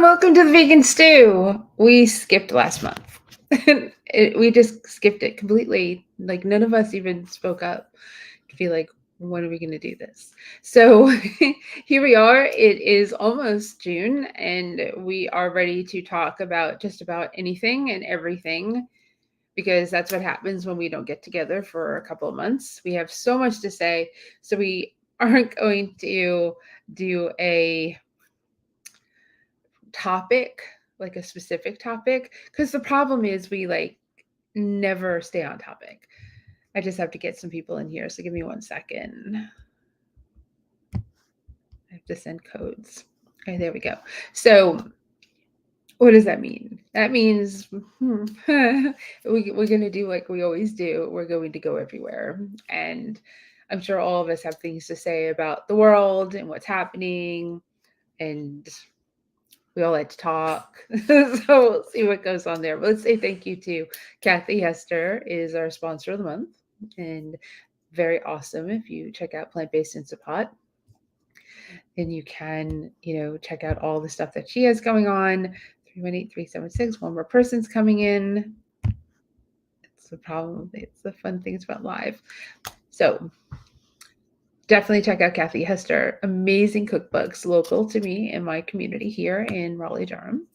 welcome to the Vegan Stew. We skipped last month. We just skipped it completely. Like none of us even spoke up to be like, when are we going to do this? So here we are. It is almost June, and we are ready to talk about just about anything and everything because that's what happens when we don't get together for a couple of months. We have so much to say, so we aren't going to do a topic, like a specific topic, because the problem is we like never stay on topic. I just have to get some people in here, so give me 1 second. I have to send codes. Okay, there we go. So what does that mean? That means we're going to do like we always do. We're going to go everywhere. And I'm sure all of us have things to say about the world and what's happening. And we all like to talk. So we'll see what goes on there. But let's say thank you to Kathy Hester is our sponsor of the month. And very awesome if you check out Plant-Based Instant Pot. And you can, check out all the stuff that she has going on. 318-376. One more person's coming in. It's the problem. It's the fun things about live. So definitely check out Kathy Hester. Amazing cookbooks local to me and my community here in Raleigh-Durham.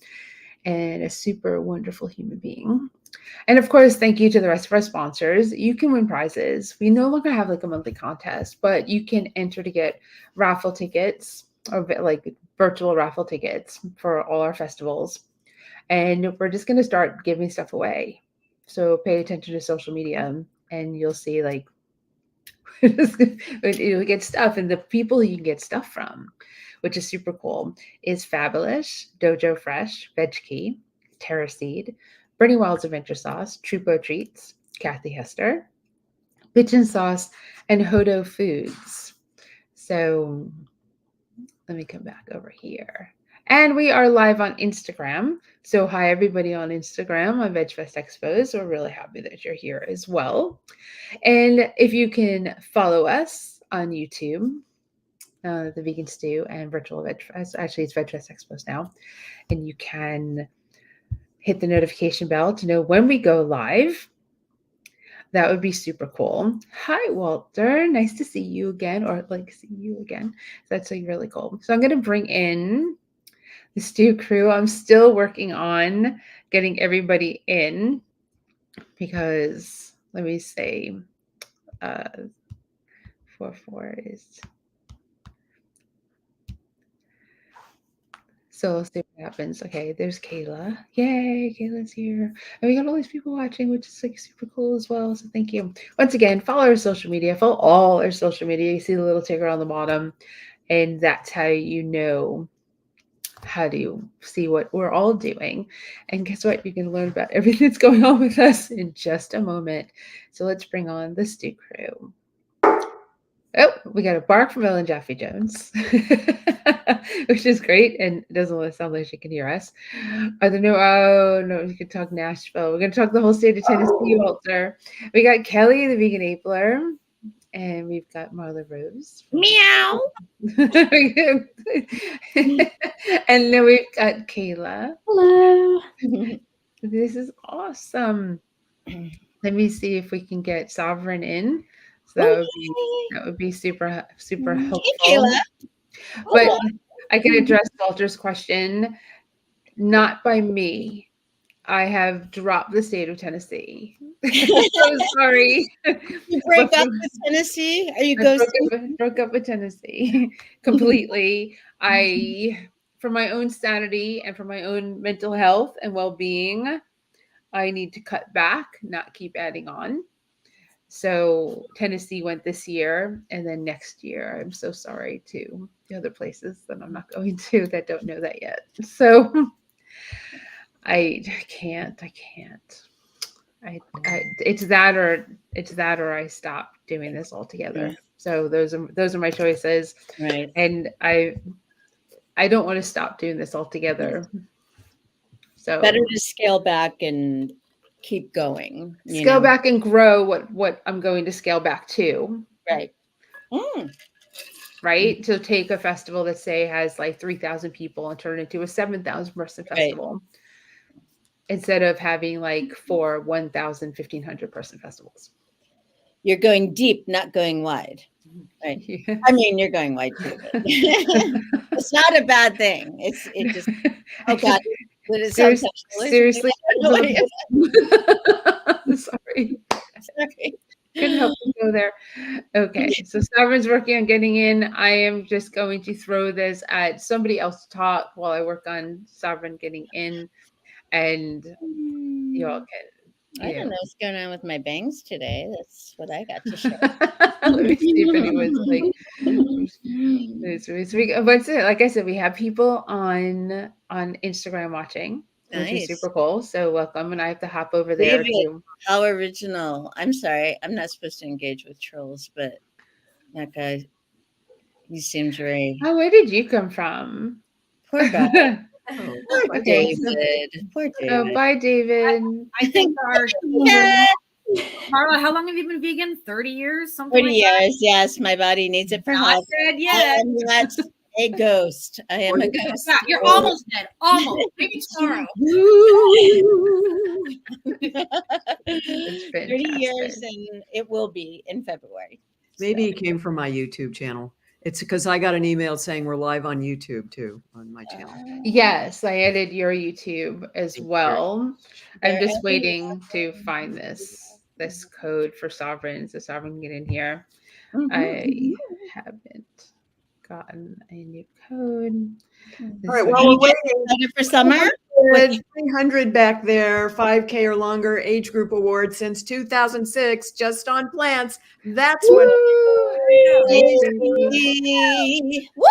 And a super wonderful human being. And of course, thank you to the rest of our sponsors. You can win prizes. We no longer have like a monthly contest, but you can enter to get raffle tickets or like virtual raffle tickets for all our festivals. And we're just going to start giving stuff away. So pay attention to social media and you'll see like you'll get stuff, and the people you can get stuff from, which is super cool, is Fabulous, Dojo Fresh, Veg Key, Terra Seed, Bernie Wild's Adventure Sauce, Trupo Treats, Kathy Hester, Pigeon Sauce, and Hodo Foods. So let me come back over here. And we are live on Instagram. So hi, everybody on Instagram on VegFest Expos. We're really happy that you're here as well. And if you can follow us on YouTube, the Vegan Stew and Virtual VegFest. Actually, it's VegFest Expos now. And you can hit the notification bell to know when we go live. That would be super cool. Hi, Walter. Nice to see you again, or like see you again. That's like really cool. So I'm going to bring in the Stew crew. I'm still working on getting everybody in because let me say 4 is. So let's see what happens. Okay, there's Kayla. Yay, Kayla's here. And we got all these people watching, which is like super cool as well. So thank you. Once again, follow our social media. Follow all our social media. You see the little ticker on the bottom. And that's how you know how to see what we're all doing. And guess what? You can learn about everything that's going on with us in just a moment. So let's bring on the Stew crew. Oh, we got a bark from Ellen Jaffe Jones, which is great, and it doesn't sound like she can hear us. Are there no, you can talk Nashville. We're going to talk the whole state of Tennessee, Walter. We got Kelly, the vegan apler, and we've got Marla Rose. Meow. And then we've got Kayla. Hello. This is awesome. Let me see if we can get Sovereign in. So that would be super helpful. Hey, Kayla. But I can address Walter's question, not by me. I have dropped the state of Tennessee. So sorry. You break up with Tennessee? Are you ghosting? Broke up with Tennessee completely. For my own sanity and for my own mental health and well-being, I need to cut back, not keep adding on. So Tennessee went this year, and then next year, I'm so sorry to the other places that I'm not going to that don't know that yet. So I can't. It's that or I stop doing this altogether. So those are my choices. Right. And I don't want to stop doing this altogether. So better to scale back and keep going. Scale back and grow what I'm going to scale back to. Right. right? So take a festival that say has like 3,000 people and turn it into a 7,000 person Right. festival instead of having like 4 1,000, 1,500 person festivals. You're going deep, not going wide. Right. Yeah. I mean, you're going wide too, but it's not a bad thing. It just, oh God, did it sound Seriously. sexual? Sorry. Sorry. Couldn't help but go there. Okay, so Sovereign's working on getting in. I am just going to throw this at somebody else to talk while I work on Sovereign getting in, and y'all can. I don't know what's going on with my bangs today. That's what I got to share. Let me see if anyone's like. What's it? Like I said, we have people on Instagram watching, which is Nice. super cool. So welcome, and I have to hop over there David, too. how original. I'm sorry. I'm not supposed to engage with trolls, but that guy, he seems very Oh, where did you come from? poor guy. Poor Okay, so- David. Poor David. Oh, bye, David. I think our Yeah. Carla, how long have you been vegan? 30 years? Something 40 like that? years. Yes, my body needs it for Not health. dead I yet. am not a ghost. I am a ghost. Yeah, you're almost dead. Almost. Maybe tomorrow. It's 30 years fantastic. and it will be in February. Maybe it came from my YouTube channel. It's because I got an email saying we're live on YouTube too, on my channel. Yes, I added your YouTube as Thank you. well. I'm There just is- waiting to find this code for Sovereign so Sovereign can get in here. Mhm. I haven't gotten a new code. All This right, is- well, we're waiting. Excited for summer? With 300 back there, 5K or longer age group award since 2006, just on plants. That's what. Yay. Woo,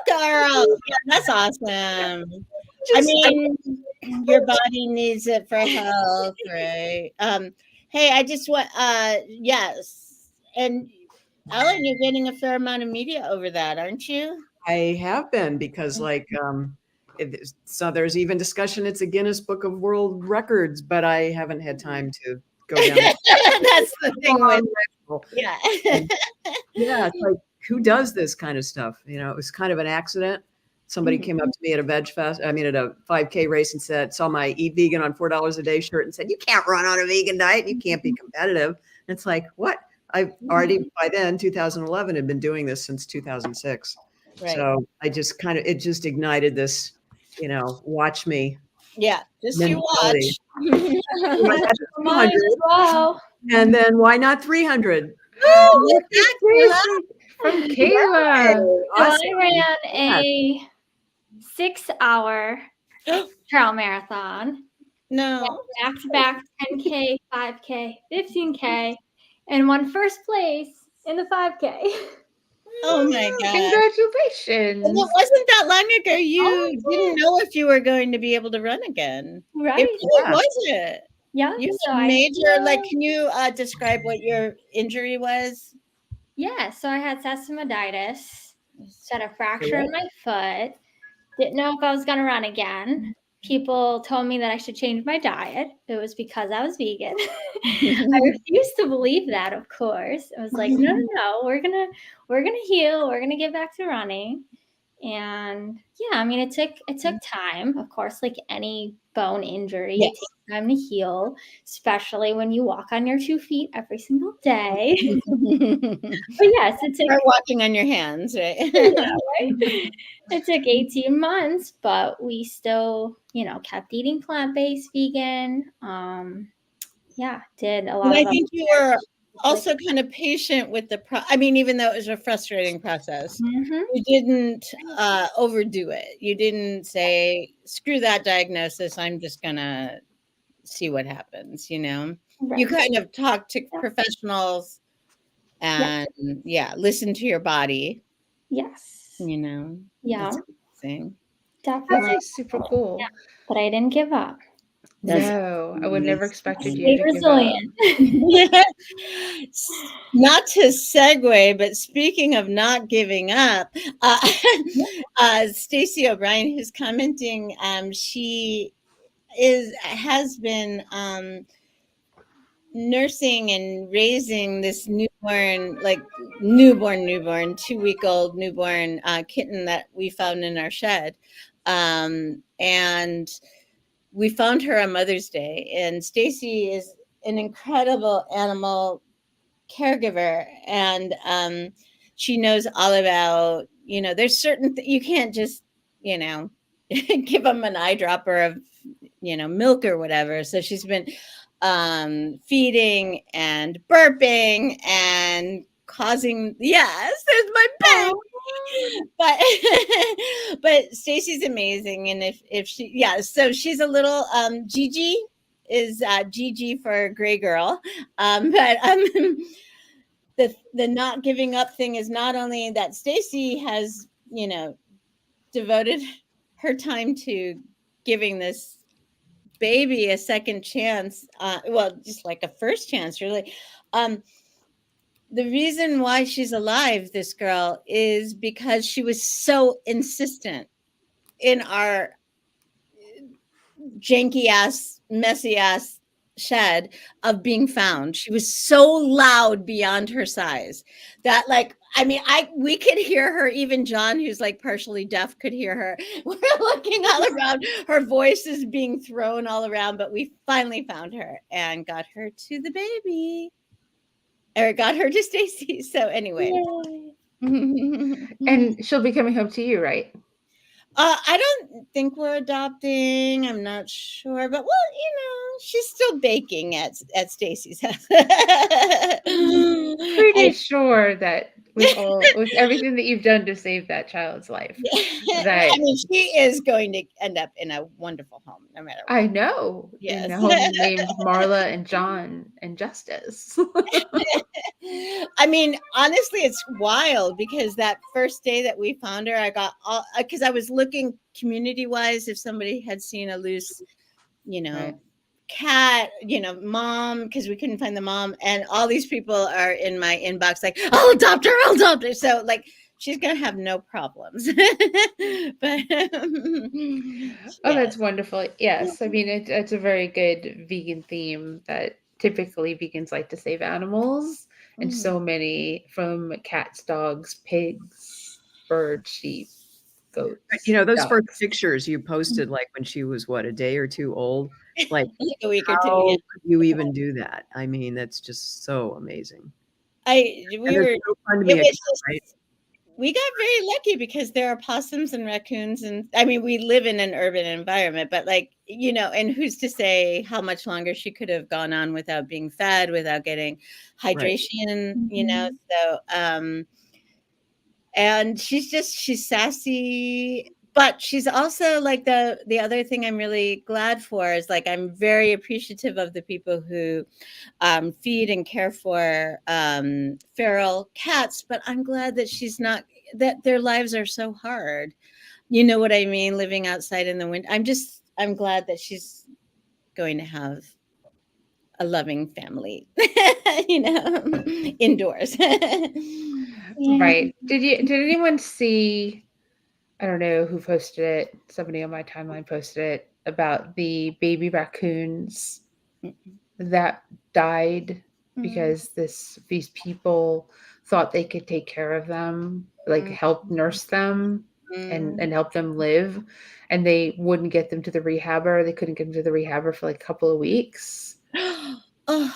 girl. Yeah, that's awesome. I mean, your body needs it for health, right? Hey, I just want yes. And Ellen, you're getting a fair amount of media over that, aren't you? I have been because, like, so there's even discussion. It's a Guinness Book of World Records, but I haven't had time to go down. That's the thing with yeah. Yeah, it's like, who does this kind of stuff? You know, it was kind of an accident. Somebody came up to me at a veg fest, I mean, at a 5K race and saw my Eat Vegan on $4 a day shirt and said, you can't run on a vegan diet. You can't be competitive. And it's like, what? I've already, by then, 2011, had been doing this since 2006. Right. So I just kind of, it just ignited this, you know, watch me. Yeah, just you mentality. watch. Might as well. And then why not 300? Oh, look at that, From Kayla. So Awesome. I ran a 6-hour trail marathon, No. back to back 10K, 5K, 15K, and won first place in the 5K. Oh my God. Congratulations. And it wasn't that long ago. You Oh, didn't know if you were going to be able to run again. Right. It really Yeah. wasn't. Yeah. You So had I major, like, can you describe what your injury was? so I had sestamoditis, had a fracture in my foot. Didn't know if I was going to run again. People told me that I should change my diet. It was because I was vegan. I refused to believe that, of course. I was like, no, we're gonna heal. We're gonna get back to running. And yeah, I mean, it took time, of course, like any bone injury. Yes. It takes time to heal, especially when you walk on your 2 feet every single day. But yes, it took Start walking on your hands, right? it took 18 months, but we still, kept eating plant-based vegan. Did a lot And of I think you were also kind of patient with the I mean, even though it was a frustrating process, Mhm. you didn't overdo it. You didn't say, screw that diagnosis. I'm just gonna see what happens, you know? You Right. kind of talk to professionals and listen to your body, Yes. you know. Yeah, That's amazing. definitely. That's super cool. Yeah. But I didn't give up. That's No, I would never amazing. expected you Stay to give up. resilient. Not to segue, but speaking of not giving up, Stacey O'Brien, who's commenting, she has been nursing and raising this newborn, like newborn 2-week-old newborn kitten that we found in our shed. And we found her on Mother's Day, and Stacy is an incredible animal caregiver, and she knows all about, there's certain you can't just give them an eyedropper of milk or whatever. So she's been feeding and burping and causing, yes, there's my baby. But Stacy's amazing, and if she, so she's a little Gigi is Gigi for gray girl, but the not giving up thing is not only that Stacy has devoted her time to giving this baby a second chance, just like a first chance, really. The reason why she's alive, this girl, is because she was so insistent in our janky ass, messy ass shed of being found. She was so loud beyond her size that, like, we could hear her. Even John, who's like partially deaf, could hear her. We're looking all around. Her voice is being thrown all around, but we finally found her and got her to the baby. Or got her to Stacy. So anyway. And she'll be coming home to you, right? I don't think we're adopting. I'm not sure, but she's still baking at Stacy's house. Pretty sure that with everything that you've done to save that child's life, that she is going to end up in a wonderful home, no matter what. I know. Yes. In a home named Marla and John and Justice. Honestly, it's wild because that first day that we found her, I got all, because I was looking community-wise if somebody had seen a loose, Right. cat, mom, because we couldn't find the mom, and all these people are in my inbox like, I'll adopt her. So like, she's gonna have no problems. But That's wonderful. Yes, it's a very good vegan theme that typically vegans like to save animals, and so many, from cats, dogs, pigs, birds, sheep, goats. Those ducks. first pictures you posted, like when she was a day or two old, like a week or how two. Yeah. could you even do that? That's just so amazing. We And were it's so fun to be a kid, right? We got very lucky because there are possums and raccoons, and we live in an urban environment, but and who's to say how much longer she could have gone on without being fed, without getting hydration, so and she's sassy, but she's also like the other thing I'm really glad for is, like, I'm very appreciative of the people who feed and care for feral cats, but I'm glad that she's not, that their lives are so hard. You know what I mean? Living outside in the winter. I'm glad that she's going to have a loving family, indoors. Right. Did anyone see, I don't know who posted it, somebody on my timeline posted it, about the baby raccoons that died because these people thought they could take care of them, like help nurse them and help them live, and they wouldn't get them to the rehabber. They couldn't get them to the rehabber for like a couple of weeks. Oh.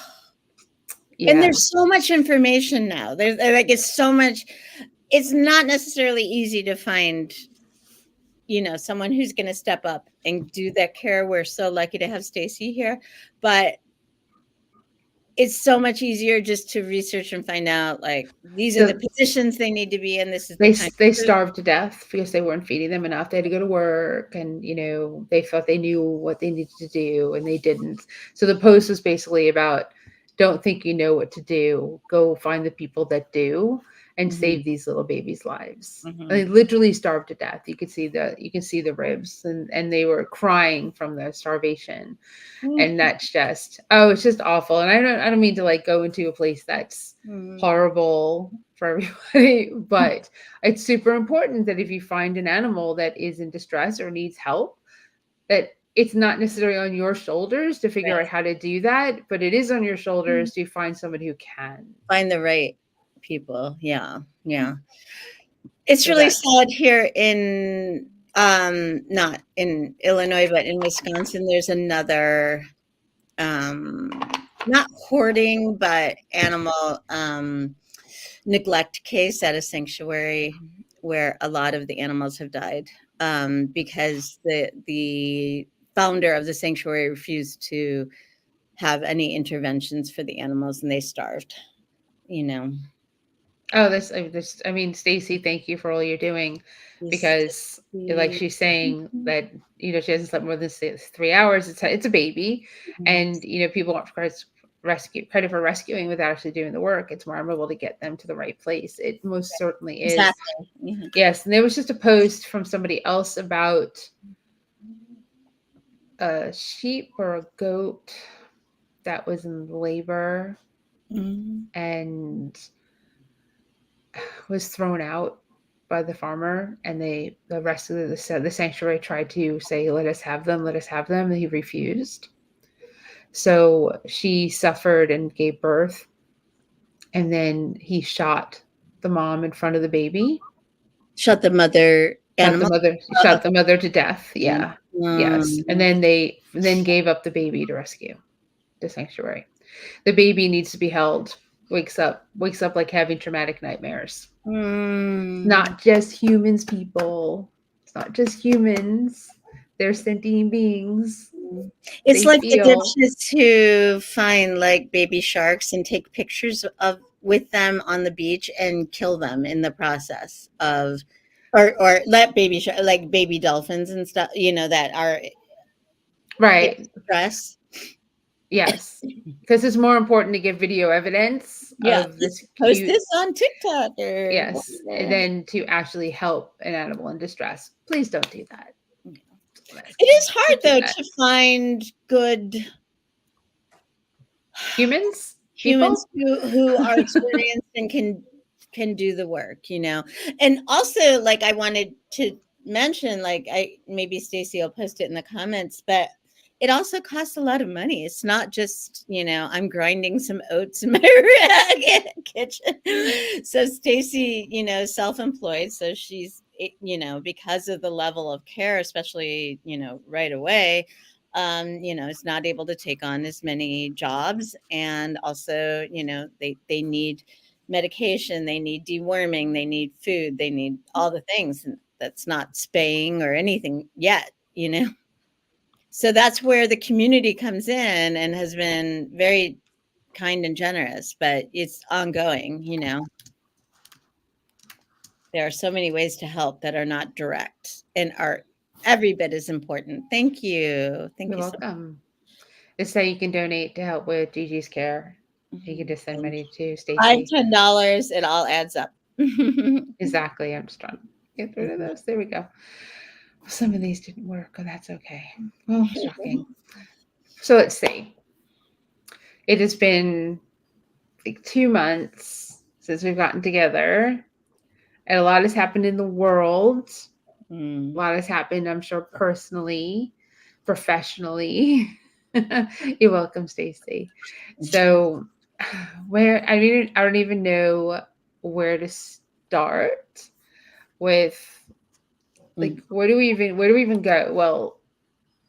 Yeah. And there's so much information now. There's it's so much. It's not necessarily easy to find, someone who's going to step up and do that care. We're so lucky to have Stacy here, but it's so much easier just to research and find out, like, these are the positions they need to be in. This is they starved to death because they weren't feeding them enough. They had to go to work, and they thought they knew what they needed to do, and they didn't. So the post was basically about, don't think you know what to do. Go find the people that do and save these little babies' lives. And they literally starved to death. You can see the ribs, and they were crying from the starvation. And that's just, it's just awful. And I don't mean to like go into a place that's horrible for everybody, but it's super important that if you find an animal that is in distress or needs help, that it's not necessarily on your shoulders to figure Right. out how to do that, but it is on your shoulders to find somebody who can. Find the right people. Yeah. Yeah. It's So really that's- sad here in not in Illinois, but in Wisconsin, there's another not hoarding, but animal neglect case at a sanctuary where a lot of the animals have died because the founder of the sanctuary refused to have any interventions for the animals and they starved, you know. Oh, I mean, Stacy, thank you for all you're doing, because like she's saying that, she hasn't slept more than 3 hours. It's a baby, and people want credit for rescuing without actually doing the work. It's more admirable to get them to the right place. It most certainly is. Exactly. Mhm. Yes, and there was just a post from somebody else about a sheep or a goat that was in labor Mhm. and was thrown out by the farmer, and the rest of the sanctuary tried to say, let us have them, and he refused. So she suffered and gave birth, and then he shot the mom in front of the baby. Shot the mother animal. Shot the mother to death. Yeah. Yes. And then they gave up the baby to rescue the sanctuary. The baby needs to be held, wakes up like having traumatic nightmares. Not just humans, people. It's not just humans. They're sentient beings. It's They like feel. the ditches who find like baby sharks and take pictures of with them on the beach and kill them in the process of, or let baby like baby dolphins and stuff, that are Right. stress. Yes. Because it's more important to give video evidence of this Post cute. this on TikTok or Yes. And then to actually help an animal in distress. Please don't do that. It is hard Don't do though that. to find good Humans humans People? who are experienced and can do the work, and also like I wanted to mention, like maybe Stacy will post it in the comments, but it also costs a lot of money. It's not just I'm grinding some oats in my kitchen. So Stacy self-employed, so she's because of the level of care, especially right away, is not able to take on as many jobs. And also, they need medication, they need deworming, they need food, they need all the things. And that's not spaying or anything yet, So that's where the community comes in and has been very kind and generous, but it's ongoing, There are so many ways to help that are not direct and are every bit as important. Thank you. Thank You're you. welcome. It's how you can donate to help with Gigi's care. You can just send money to Stacy. $5-10, it all adds up. Exactly. I'm just trying to get rid of those. There we go. Some of these didn't work, but that's okay. Well, shocking. So let's see. It has been like 2 months since we've gotten together, and a lot has happened in the world. A lot has happened, I'm sure, personally, professionally. You're welcome, Stacy. So, I don't even know where to start with. Like, where do we even go? Well,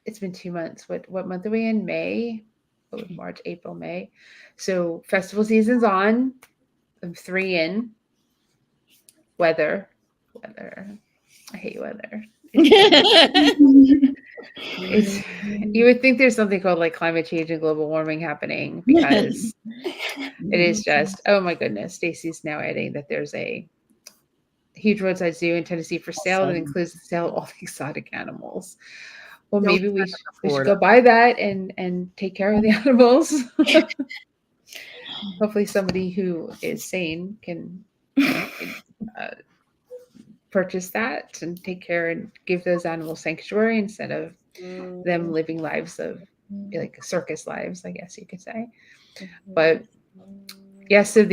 it's been 2 months. What month are we in? May? March, April, May. So festival season's on. I'm 3 in. Weather. I hate weather. It's you would think there's something called like climate change and global warming happening, because it is just, oh my goodness. Stacy's now adding that there's a huge roadside zoo in Tennessee for sale that includes the sale of all the exotic animals. Well, maybe we should go buy that and take care of the animals. Hopefully somebody who is sane can purchase that and take care and give those animals sanctuary instead of them living lives of like circus lives, I guess you could say. But yeah, so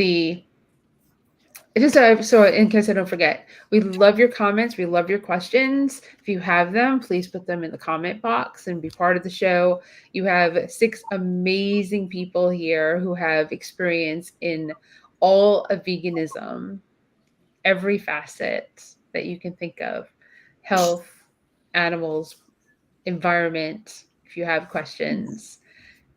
Just so in case I don't forget, we love your comments. We love your questions. If you have them, please put them in the comment box and be part of the show. You have 6 amazing people here who have experience in all of veganism, every facet that you can think of, health, animals, environment. If you have questions,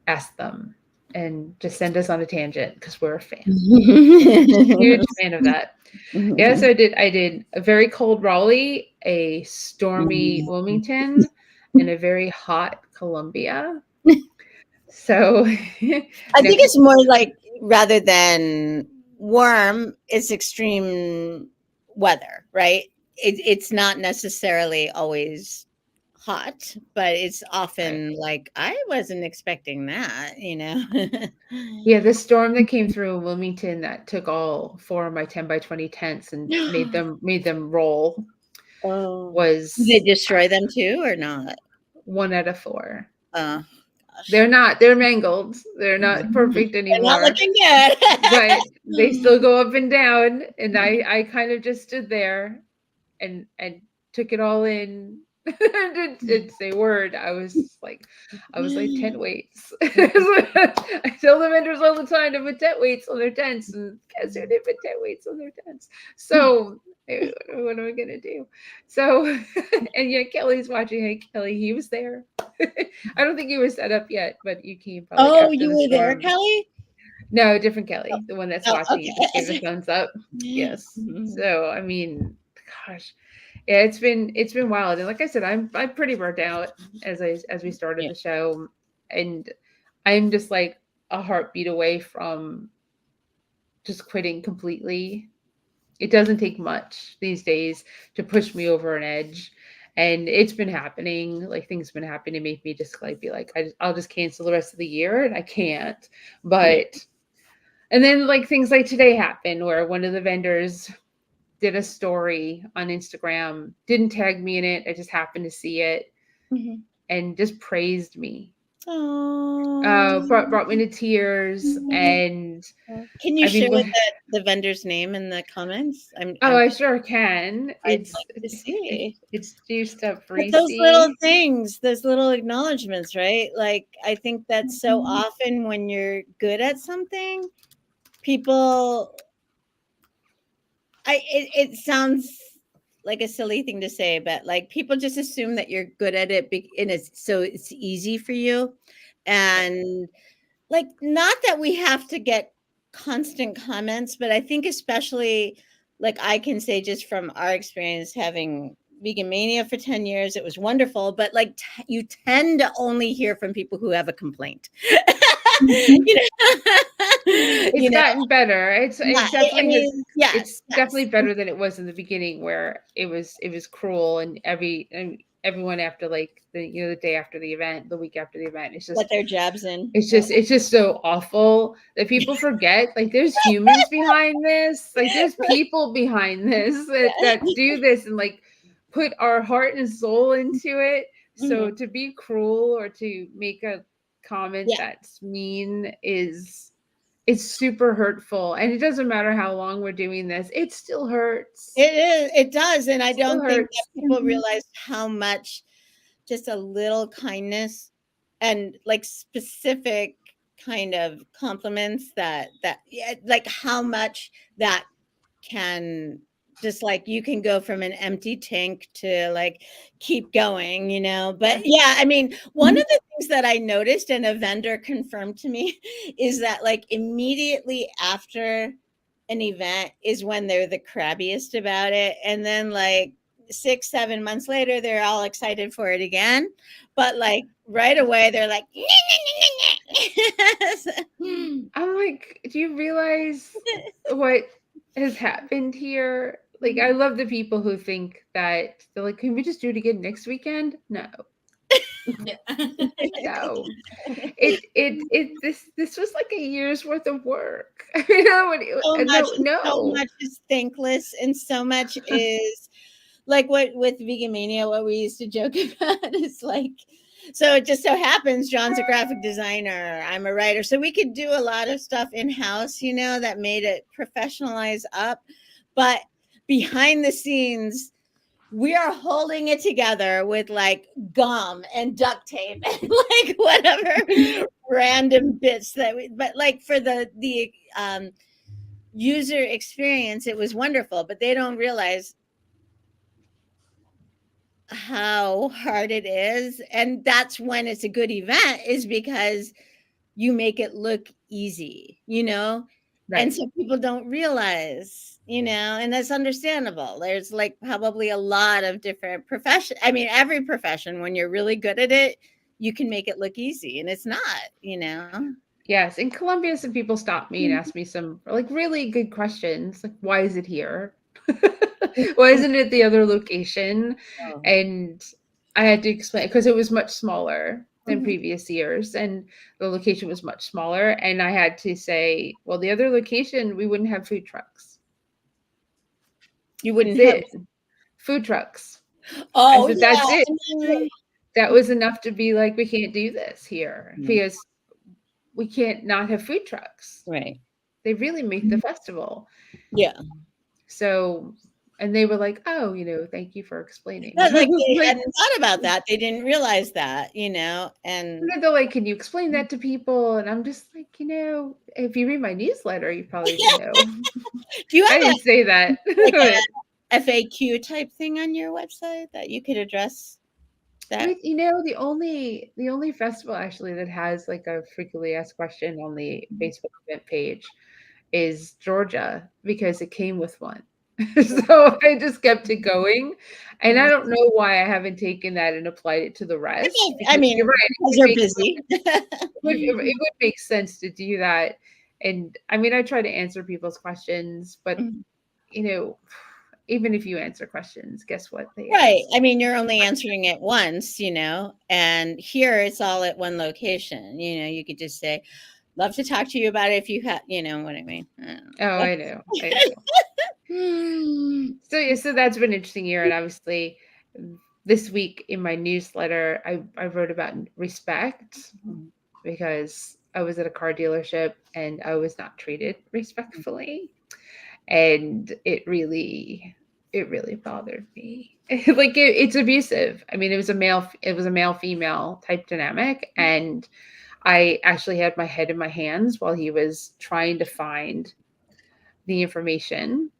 ask them and just send us on a tangent because we're a fan. Huge fan of that. Yes, I did a very cold Raleigh, a stormy Wilmington, and a very hot Columbia. So I think it's more like, rather than warm, it's extreme weather, right? It's not necessarily always hot, but it's often like, I wasn't expecting that, you know. yeah, the storm that came through in Wilmington that took all 4 of my 10 by 20 tents and made them roll was Did they destroy them too or not? 1 out of 4. Gosh. They're mangled. They're not perfect They're anymore. not looking good. But they still go up and down. And I kind of just stood there and took it all in. Didn't say a word. I was like tent weights. I tell the vendors all the time to put tent weights on their tents, and guess who did put tent weights on their tents? So what am I gonna do? So and yeah, Kelly's watching. Hey Kelly, he was there. I don't think he was set up yet, but you came. Oh, you were there, Kelly? No, different Kelly, the one that's watching. Okay. You just gave a thumbs up. Yes. Mhm. So I mean, gosh. Yeah, it's been wild, and like I said, I'm pretty burnt out as we started the show, and I'm just like a heartbeat away from just quitting completely. It doesn't take much these days to push me over an edge, and it's been happening. Like things have been happening to make me just like be like, I'll just cancel the rest of the year, and I can't. But and then like things like today happened where one of the vendors did a story on Instagram, didn't tag me in it. I just happened to see it and just praised me. Brought me to tears. And can you share the vendor's name in the comments? I sure can. I'd like to see. It's Juiced Up Reese. Those little things, those little acknowledgments, right? Like I think that's so often when you're good at something, people. It sounds like a silly thing to say, but like people just assume that you're good at it, and it's easy for you, and like not that we have to get constant comments, but I think especially like I can say just from our experience having Vegan Mania for 10 years, it was wonderful, but like you tend to only hear from people who have a complaint. It's gotten better. It's definitely it's definitely yes. better than it was in the beginning, where it was cruel, and everyone after like the day after the event, the week after the event, it's just let their jabs in. It's just so awful that people forget like there's humans behind this, like there's people behind this that do this and like put our heart and soul into it. So to be cruel or to make a comment that's mean it's super hurtful, and it doesn't matter how long we're doing this, it still hurts. It does, and I don't think that people realize how much just a little kindness and like specific kind of compliments that like how much that can just like you can go from an empty tank to like keep going, but yeah, I mean, one of the things that I noticed and a vendor confirmed to me is that like immediately after an event is when they're the crabbiest about it, and then like 6-7 months later they're all excited for it again, but like right away they're like I'm like, do you realize what has happened here? Like, I love the people who think that they're like, can we just do it again next weekend? No. No. This was like a year's worth of work. So much is thankless, and so much is like what with Vegan Mania, what we used to joke about is like, so it just so happens John's a graphic designer, I'm a writer, so we could do a lot of stuff in-house, that made it professionalize up. but behind the scenes, we are holding it together with like gum and duct tape and like whatever random bits that we, but like for the user experience, it was wonderful, but they don't realize how hard it is. And that's when it's a good event, is because you make it look easy, you know? And Right. so people don't realize, you know, and that's understandable. There's like probably a lot of different profession. I mean, every profession, when you're really good at it, you can make it look easy, and it's not, you know? Yes. In Colombia, some people stopped me and asked me some like really good questions. Like, why is it here? Why isn't it the other location? Oh. And I had to explain because it was much smaller than Mhm. previous years and the location was much smaller. And I had to say, well, the other location, we wouldn't have food trucks. You That's wouldn't have. it. Food trucks. Oh, I said, yeah. that's it. Mhm. That was enough to be like, we can't do this here Mhm. because we can't not have food trucks. Right. They really make the festival. Yeah. So, and they were like, oh, thank you for explaining. But like they Like, hadn't thought about that. They didn't realize that, you know, and they're like, can you explain that to people? And I'm just like, if you read my newsletter, you probably Yeah. know. do you I have didn't say that. like But a FAQ type thing on your website that you could address that? the only festival actually that has like a frequently asked question on the Facebook event page is Georgia because it came with one. So I just kept it going. And I don't know why I haven't taken that and applied it to the rest. I Because mean, you're right. because you're busy. It would make sense to do that. And I mean, I try to answer people's questions, but Mhm. even if you answer questions, guess what? They Right. ask. I mean, you're only answering it once, you know, and here it's all at one location. You know, you could just say, love to talk to you about it if you have, you know what I mean? I don't Oh, know. I know. I know. So yeah, so that's been an interesting year, and obviously, this week in my newsletter, I wrote about respect because I was at a car dealership and I was not treated respectfully, and it really bothered me. Like it's abusive. I mean, it was a male female type dynamic, and I actually had my head in my hands while he was trying to find the information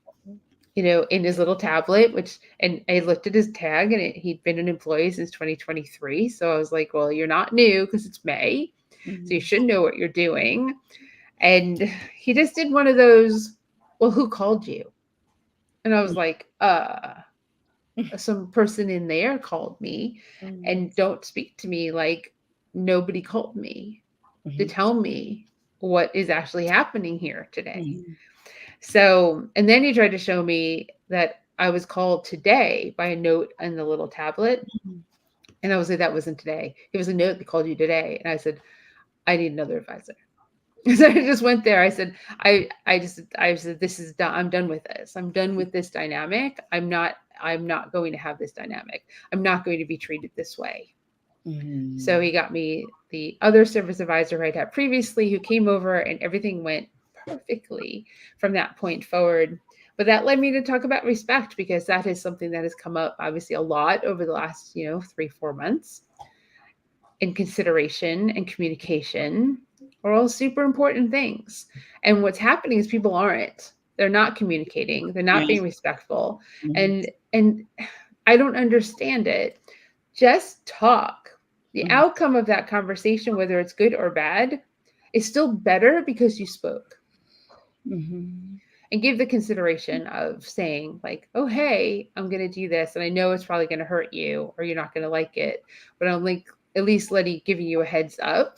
in his little tablet, and I looked at his tag and he'd been an employee since 2023. So I was like, well, you're not new because it's May. So you should know what you're doing. And he just did one of those, well, who called you? And I was like, some person in there called me, and don't speak to me like nobody called me to tell me what is actually happening here today. So, and then he tried to show me that I was called today by a note on the little tablet. And I was like, that wasn't today. It was a note that called you today. And I said, I need another advisor. So I just went there. I said, I said, this is done. I'm done with this. I'm done with this dynamic. I'm not going to have this dynamic. I'm not going to be treated this way. So he got me the other service advisor I'd had previously who came over, and everything went perfectly from that point forward. But that led me to talk about respect, because that is something that has come up obviously a lot over the last 3-4 months. And consideration and communication are all super important things. And what's happening is people aren't. They're not communicating. They're not being respectful. And I don't understand it. Just talk. The outcome of that conversation, whether it's good or bad, is still better because you spoke. And give the consideration of saying like, oh, hey, I'm going to do this. And I know it's probably going to hurt you or you're not going to like it, but I'm like at least giving you a heads up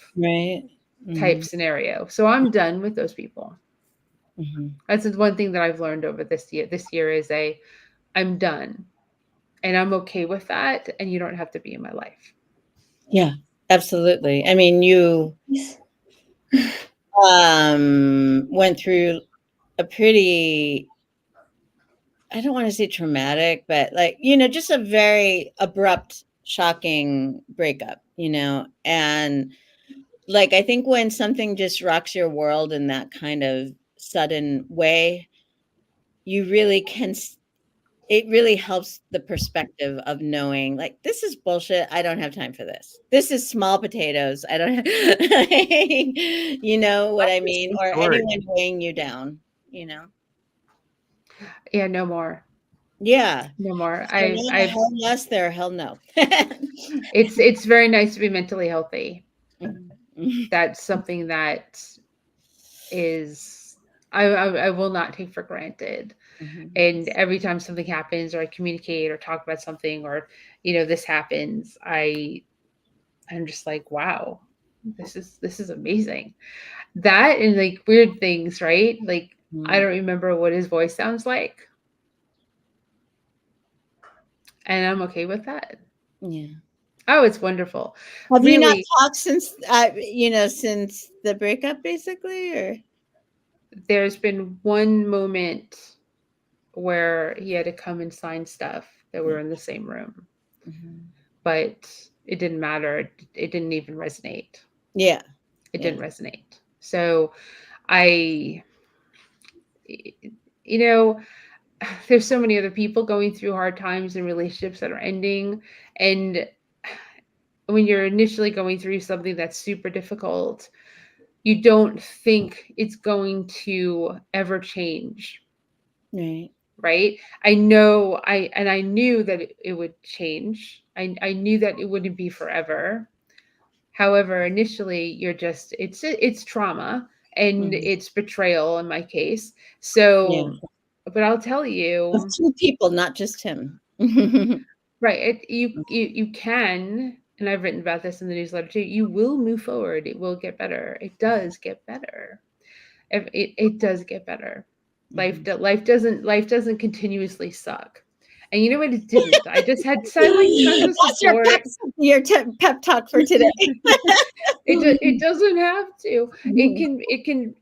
type scenario. So I'm done with those people. That's one thing that I've learned over this year. This year is I'm done, and I'm okay with that. And you don't have to be in my life. Yeah, absolutely. I mean, you went through a pretty, I don't want to say traumatic, but like, just a very abrupt, shocking breakup, and like, I think when something just rocks your world in that kind of sudden way, you really can. It really helps the perspective of knowing, like, this is bullshit. I don't have time for this. This is small potatoes. I don't have, you know what I mean? so Or short. anyone weighing you down, you know? Yeah, no more. Yeah. No more. So now the hell yes, there, hell no. It's very nice to be mentally healthy. Mhm. That's something that is I will not take for granted. Mhm. And every time something happens, or I communicate or talk about something, or this happens, I'm just like, wow, this is amazing. That and like weird things, right? Like I don't remember what his voice sounds like, and I'm okay with that. Yeah. Oh, it's wonderful. Have you not Really, talked since since the breakup, basically, or? there's been one moment where he had to come and sign stuff that we were in the same room, Mhm. but it didn't matter. It didn't even resonate. Yeah. It Yeah. didn't resonate. So I, you know, there's so many other people going through hard times and relationships that are ending. And when you're initially going through something that's super difficult, you don't think it's going to ever change. Right. Right. I know I knew that it would change. I knew that it wouldn't be forever. However, initially it's trauma and Mhm. it's betrayal in my case. Yeah. So, but I'll tell Of you, two people, not just him. right, you can, and I've written about this in the newsletter too, you will move forward. It will get better. It does get better. It does get better. Mhm. Life doesn't continuously suck. And you know what? It didn't. I just had like tons of That's your support. pep talk for today. It doesn't have to. It can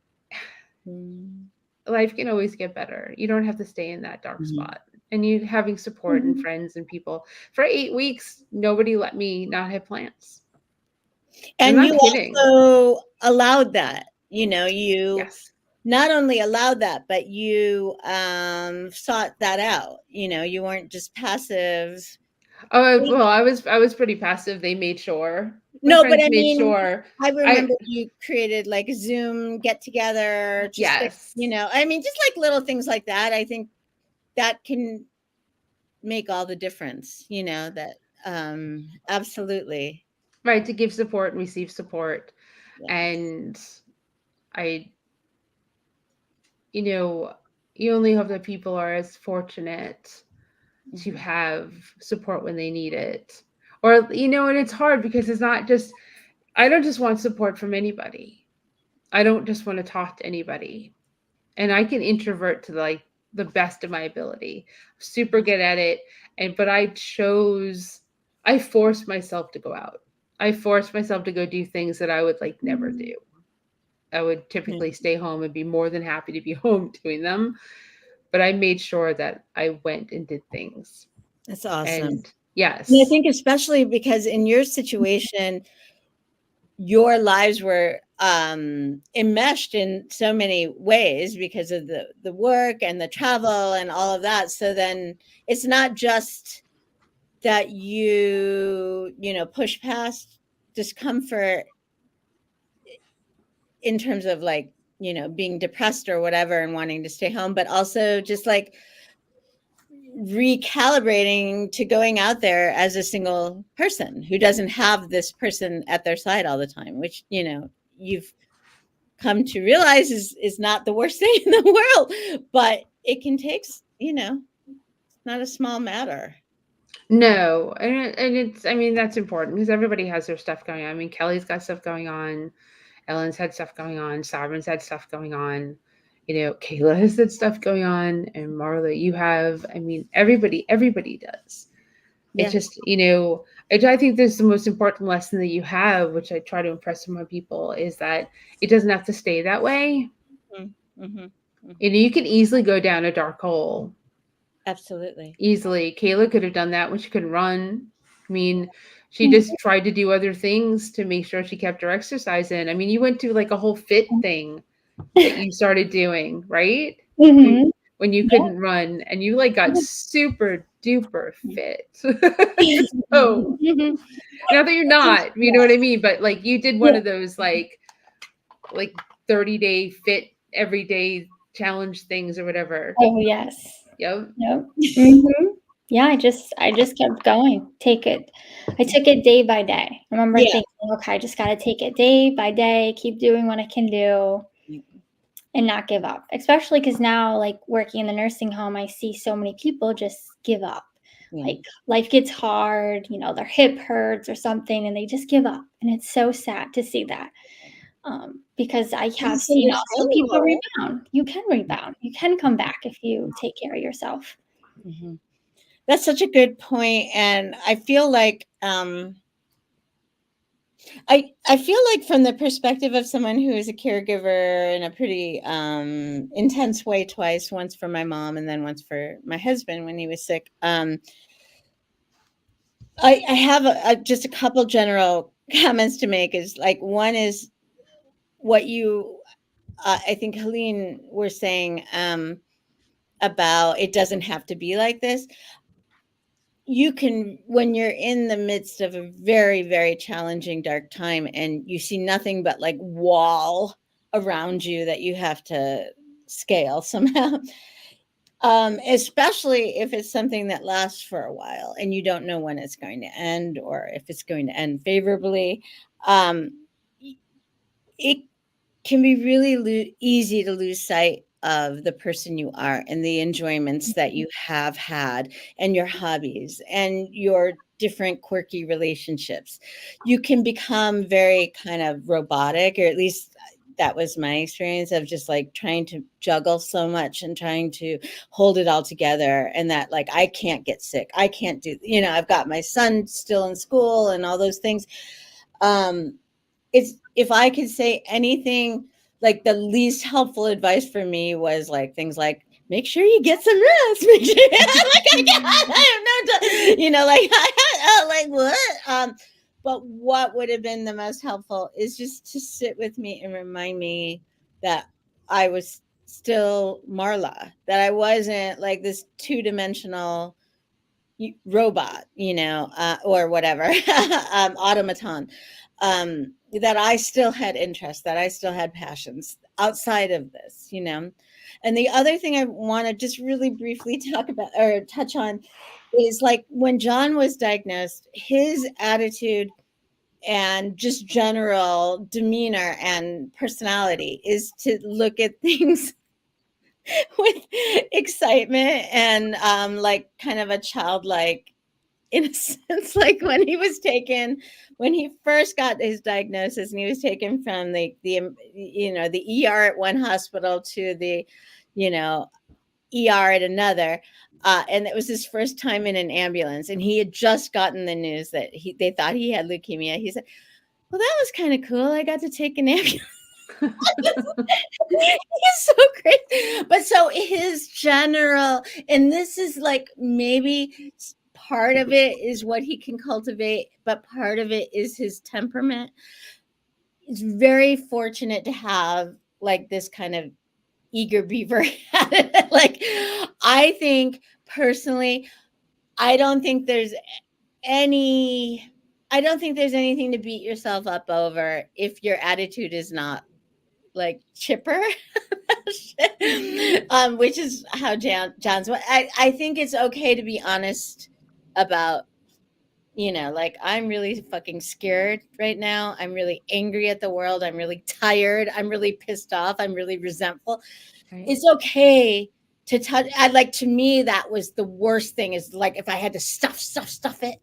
Mhm. life can always get better. You don't have to stay in that dark Mhm. spot. And you having support and friends and people. For 8 weeks, nobody let me not have plans. I'm And not you kidding. also allowed that. You Yes. not only allowed that, but you sought that out. You weren't just passive. Oh, well, I was pretty passive. They made sure. My No, but friends I made mean, sure. I remember you created like a Zoom get together, just like, Yes. I mean, just like little things like that. I think that can make all the difference, that absolutely. Right, to give support and receive support. Yeah. And I, you only hope that people are as fortunate to Mhm. have support when they need it. Or, and it's hard because it's not just, I don't just want support from anybody. I don't just want to talk to anybody. And I can introvert to like the best of my ability. Super good at it. But I forced myself to go out. I forced myself to go do things that I would like never do. I would typically stay home and be more than happy to be home doing them. But I made sure that I went and did things. That's awesome. And yes. And I think especially because in your situation, your lives were enmeshed in so many ways because of the work and the travel and all of that. So then it's not just that you push past discomfort in terms of like, being depressed or whatever and wanting to stay home, but also just like recalibrating to going out there as a single person who doesn't have this person at their side all the time, which, you've come to realize is not the worst thing in the world, but it can take, not a small matter. No, and it's, I mean, that's important because everybody has their stuff going on. I mean, Kelly's got stuff going on. Ellen's had stuff going on. Sovereign's had stuff going on. Kayla has that stuff going on. And Marla, you have, I mean, everybody does. Yeah. It's just, I think there's the most important lesson that you have, which I try to impress on my people, is that it doesn't have to stay that way. Mm-hmm. Mm-hmm. You can easily go down a dark hole. Absolutely. Easily. Kayla could have done that when she couldn't run. I mean, she just tried to do other things to make sure she kept her exercise in. I mean, you went to like a whole fit thing that you started doing, right? Mhm. when you Yeah. couldn't run and you like got super duper fit. So Mhm. not that you're not, you know what I mean, but like you did one of those like 30-day fit everyday challenge things or whatever. Oh yes. Yep. Yep. Mhm. Yeah, I just kept going. I took it day by day. I remember Yeah. thinking, okay, I just got to take it day by day, keep doing what I can do and not give up. Especially because now, like working in the nursing home, I see so many people just give up. Yeah. Like life gets hard, you know, their hip hurts or something, and they just give up. And it's so sad to see that. Because I have It's seen also people understandable. rebound. You can rebound. You can come back if you take care of yourself. Mhm. That's such a good point, and I feel like I feel like from the perspective of someone who is a caregiver in a pretty intense way twice, once for my mom and then once for my husband when he was sick. I have just a couple general comments to make. Is like one is what you I think Helene were saying about it doesn't have to be like this. You can, when you're in the midst of a very, very challenging dark time and you see nothing but like wall around you that you have to scale somehow, especially if it's something that lasts for a while and you don't know when it's going to end or if it's going to end favorably. um, it can be really easy to lose sight of the person you are and the enjoyments that you have had and your hobbies and your different quirky relationships. You can become very kind of robotic, or at least that was my experience of just like trying to juggle so much and trying to hold it all together. And that like, I can't get sick. I can't do, I've got my son still in school and all those things. It's, if I could say anything, like the least helpful advice for me was like things like make sure you get some rest. Make sure, I have no, like like what? But what would have been the most helpful is just to sit with me and remind me that I was still Marla, that I wasn't like this two-dimensional robot, or whatever, automaton, that I still had interests, that I still had passions outside of this, And the other thing I want to just really briefly talk about or touch on is like when John was diagnosed, his attitude and just general demeanor and personality is to look at things with excitement and like kind of a childlike innocence. Like when he first got his diagnosis and he was taken from the ER at one hospital to the ER at another, and it was his first time in an ambulance, and he had just gotten the news that they thought he had leukemia. He said, well, that was kind of cool. I got to take an ambulance. He's so great. But so his general, and this is like maybe part of it is what he can cultivate, but part of it is his temperament. It's very fortunate to have like this kind of eager beaver. Like, I think personally, I don't think there's anything to beat yourself up over if your attitude is not like chipper. Which is how John's. I think it's okay to be honest about, like I'm really fucking scared right now. I'm really angry at the world. I'm really tired. I'm really pissed off. I'm really resentful. Right. It's okay to touch. To me, that was the worst thing. Is like if I had to stuff it,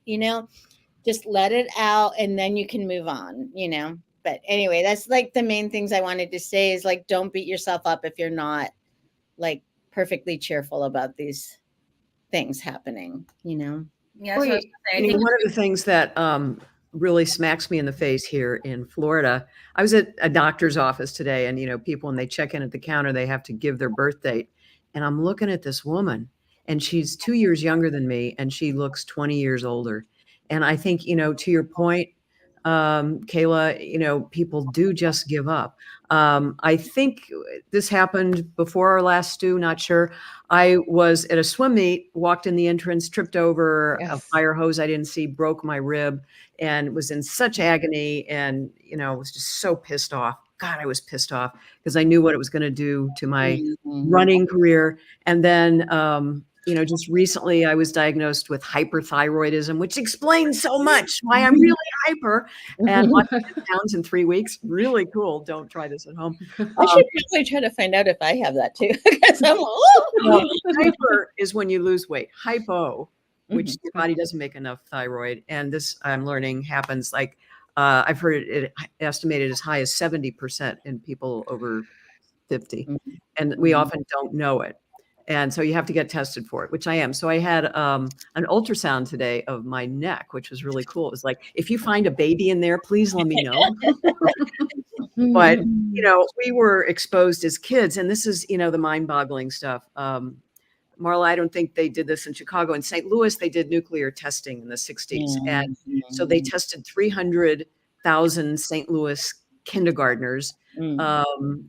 just let it out and then you can move on. But anyway, that's like the main things I wanted to say is like, don't beat yourself up if you're not like perfectly cheerful about these things happening, Yeah, Well, that's what I was gonna say. I think one of the things that really smacks me in the face here in Florida, I was at a doctor's office today, and people, when they check in at the counter, they have to give their birth date. And I'm looking at this woman, and she's 2 years younger than me, and she looks 20 years older. And I think, to your point, Kayla, people do just give up. I think this happened before our last stew, not sure. I was at a swim meet, walked in the entrance, tripped over a Yes. fire hose I didn't see, broke my rib, and was in such agony, and was just so pissed off. God, I was pissed off because I knew what it was going to do to my running career. And then just recently I was diagnosed with hyperthyroidism, which explains so much why I'm really hyper, and lost 10 pounds in 3 weeks. Really cool. Don't try this at home. I should probably try to find out if I have that too. Because I'm Hyper is when you lose weight. Hypo, which your body doesn't make enough thyroid. And this, I'm learning, happens like I've heard it estimated as high as 70% in people over 50. And we often don't know it. And so you have to get tested for it, which I am. So I had an ultrasound today of my neck, which was really cool. It was like, if you find a baby in there, please let me know. But, we were exposed as kids, and this is, the mind-boggling stuff. Marla, I don't think they did this in Chicago. In St. Louis, they did nuclear testing in the 60s. And so they tested 300,000 St. Louis kindergartners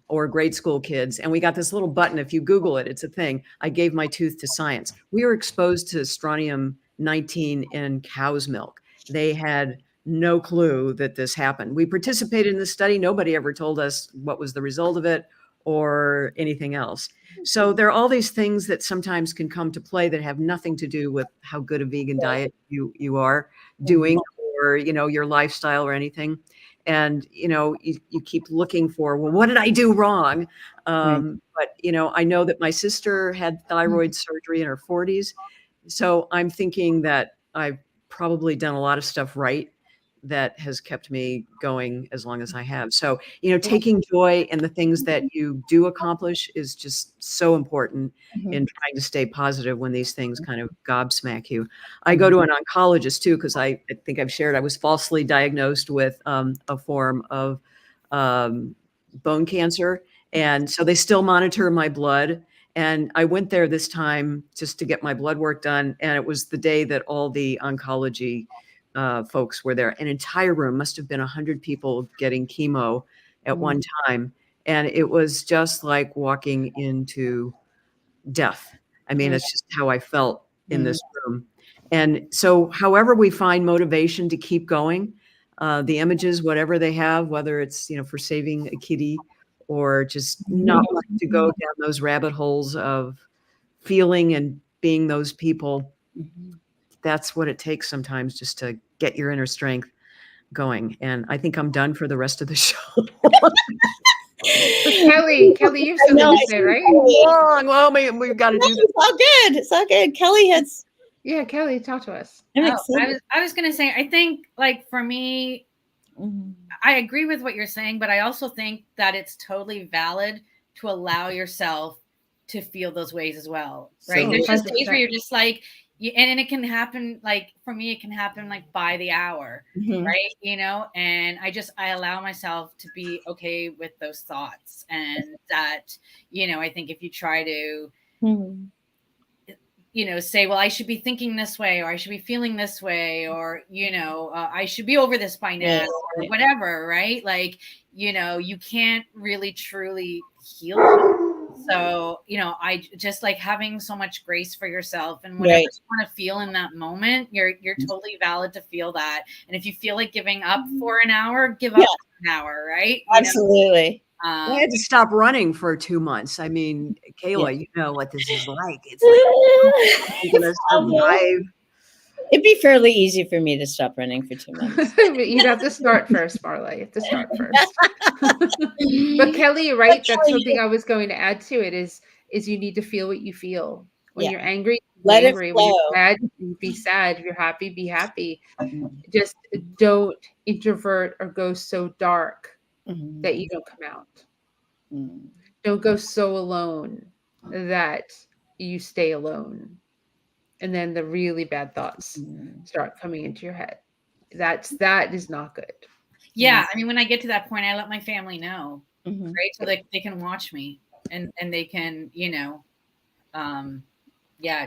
or grade school kids. And we got this little button. If you Google it, it's a thing. I gave my tooth to science. We were exposed to strontium-19 in cow's milk. They had no clue that this happened. We participated in the study. Nobody ever told us what was the result of it or anything else. So there are all these things that sometimes can come to play that have nothing to do with how good a vegan diet you are doing, or, your lifestyle or anything. And, you keep looking for, well, what did I do wrong? But, I know that my sister had thyroid surgery in her 40s. So I'm thinking that I've probably done a lot of stuff right that has kept me going as long as I have. So, taking joy in the things that you do accomplish is just so important in trying to stay positive when these things kind of gobsmack you. I go to an oncologist too, because I think I've shared, I was falsely diagnosed with a form of bone cancer. And so they still monitor my blood. And I went there this time just to get my blood work done. And it was the day that all the oncology folks were there. An entire room, must have been 100 people getting chemo at one time. And it was just like walking into death. I mean, it's just how I felt in this room. And so however we find motivation to keep going, the images, whatever they have, whether it's, for saving a kitty or just not wanting to go down those rabbit holes of feeling and being those people, that's what it takes sometimes, just to get your inner strength going. And I think I'm done for the rest of the show. Kelly, you have something to say, right? Well, we've got to do this. It's all good. Kelly has. Yeah, Kelly, talk to us. I was going to say, I think, like, for me, I agree with what you're saying, but I also think that it's totally valid to allow yourself to feel those ways as well, right? So, There's just 100%. days where you're just like, and it can happen, like, for me, it can happen like by the hour, right? And I allow myself to be okay with those thoughts. And that, I think if you try to, say, well, I should be thinking this way, or I should be feeling this way, or, I should be over this by now, or whatever, right? Like, you can't really truly heal. So, I just like having so much grace for yourself, and whatever you want to feel in that moment, you're totally valid to feel that. And if you feel like giving up for an hour, give up for an hour, right? Absolutely. I had to stop running for 2 months. I mean, Kayla, you know what this is like. It's like, I'm going to survive. It'd be fairly easy for me to stop running for 2 months. You'd have to start first, Marla. You have to start first. But Kelly, you're right. That's something I was going to add to it is you need to feel what you feel. When you're angry, let it angry. flow. When you're sad, be sad. If you're happy, be happy. Just don't introvert or go so dark that you don't come out. Don't go so alone that you stay alone. And then the really bad thoughts start coming into your head. That is not good. Yeah. I mean, when I get to that point, I let my family know, right? So they can watch me and they can,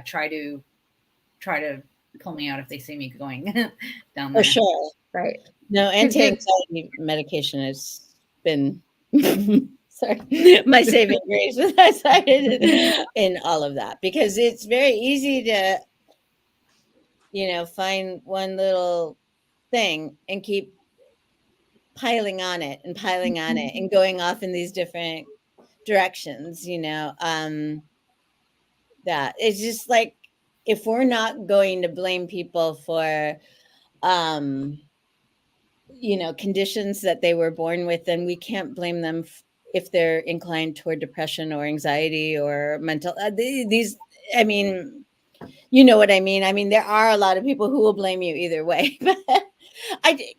try to pull me out if they see me going down there. For sure. Right. No, anti-anxiety medication has been sorry, my saving grace when I started in all of that, because it's very easy to, find one little thing and keep piling on it and piling on it and going off in these different directions, that it's just like, if we're not going to blame people for um conditions that they were born with, then we can't blame them if they're inclined toward depression or anxiety or mental these, I mean, you know what I mean. I mean, there are a lot of people who will blame you either way. But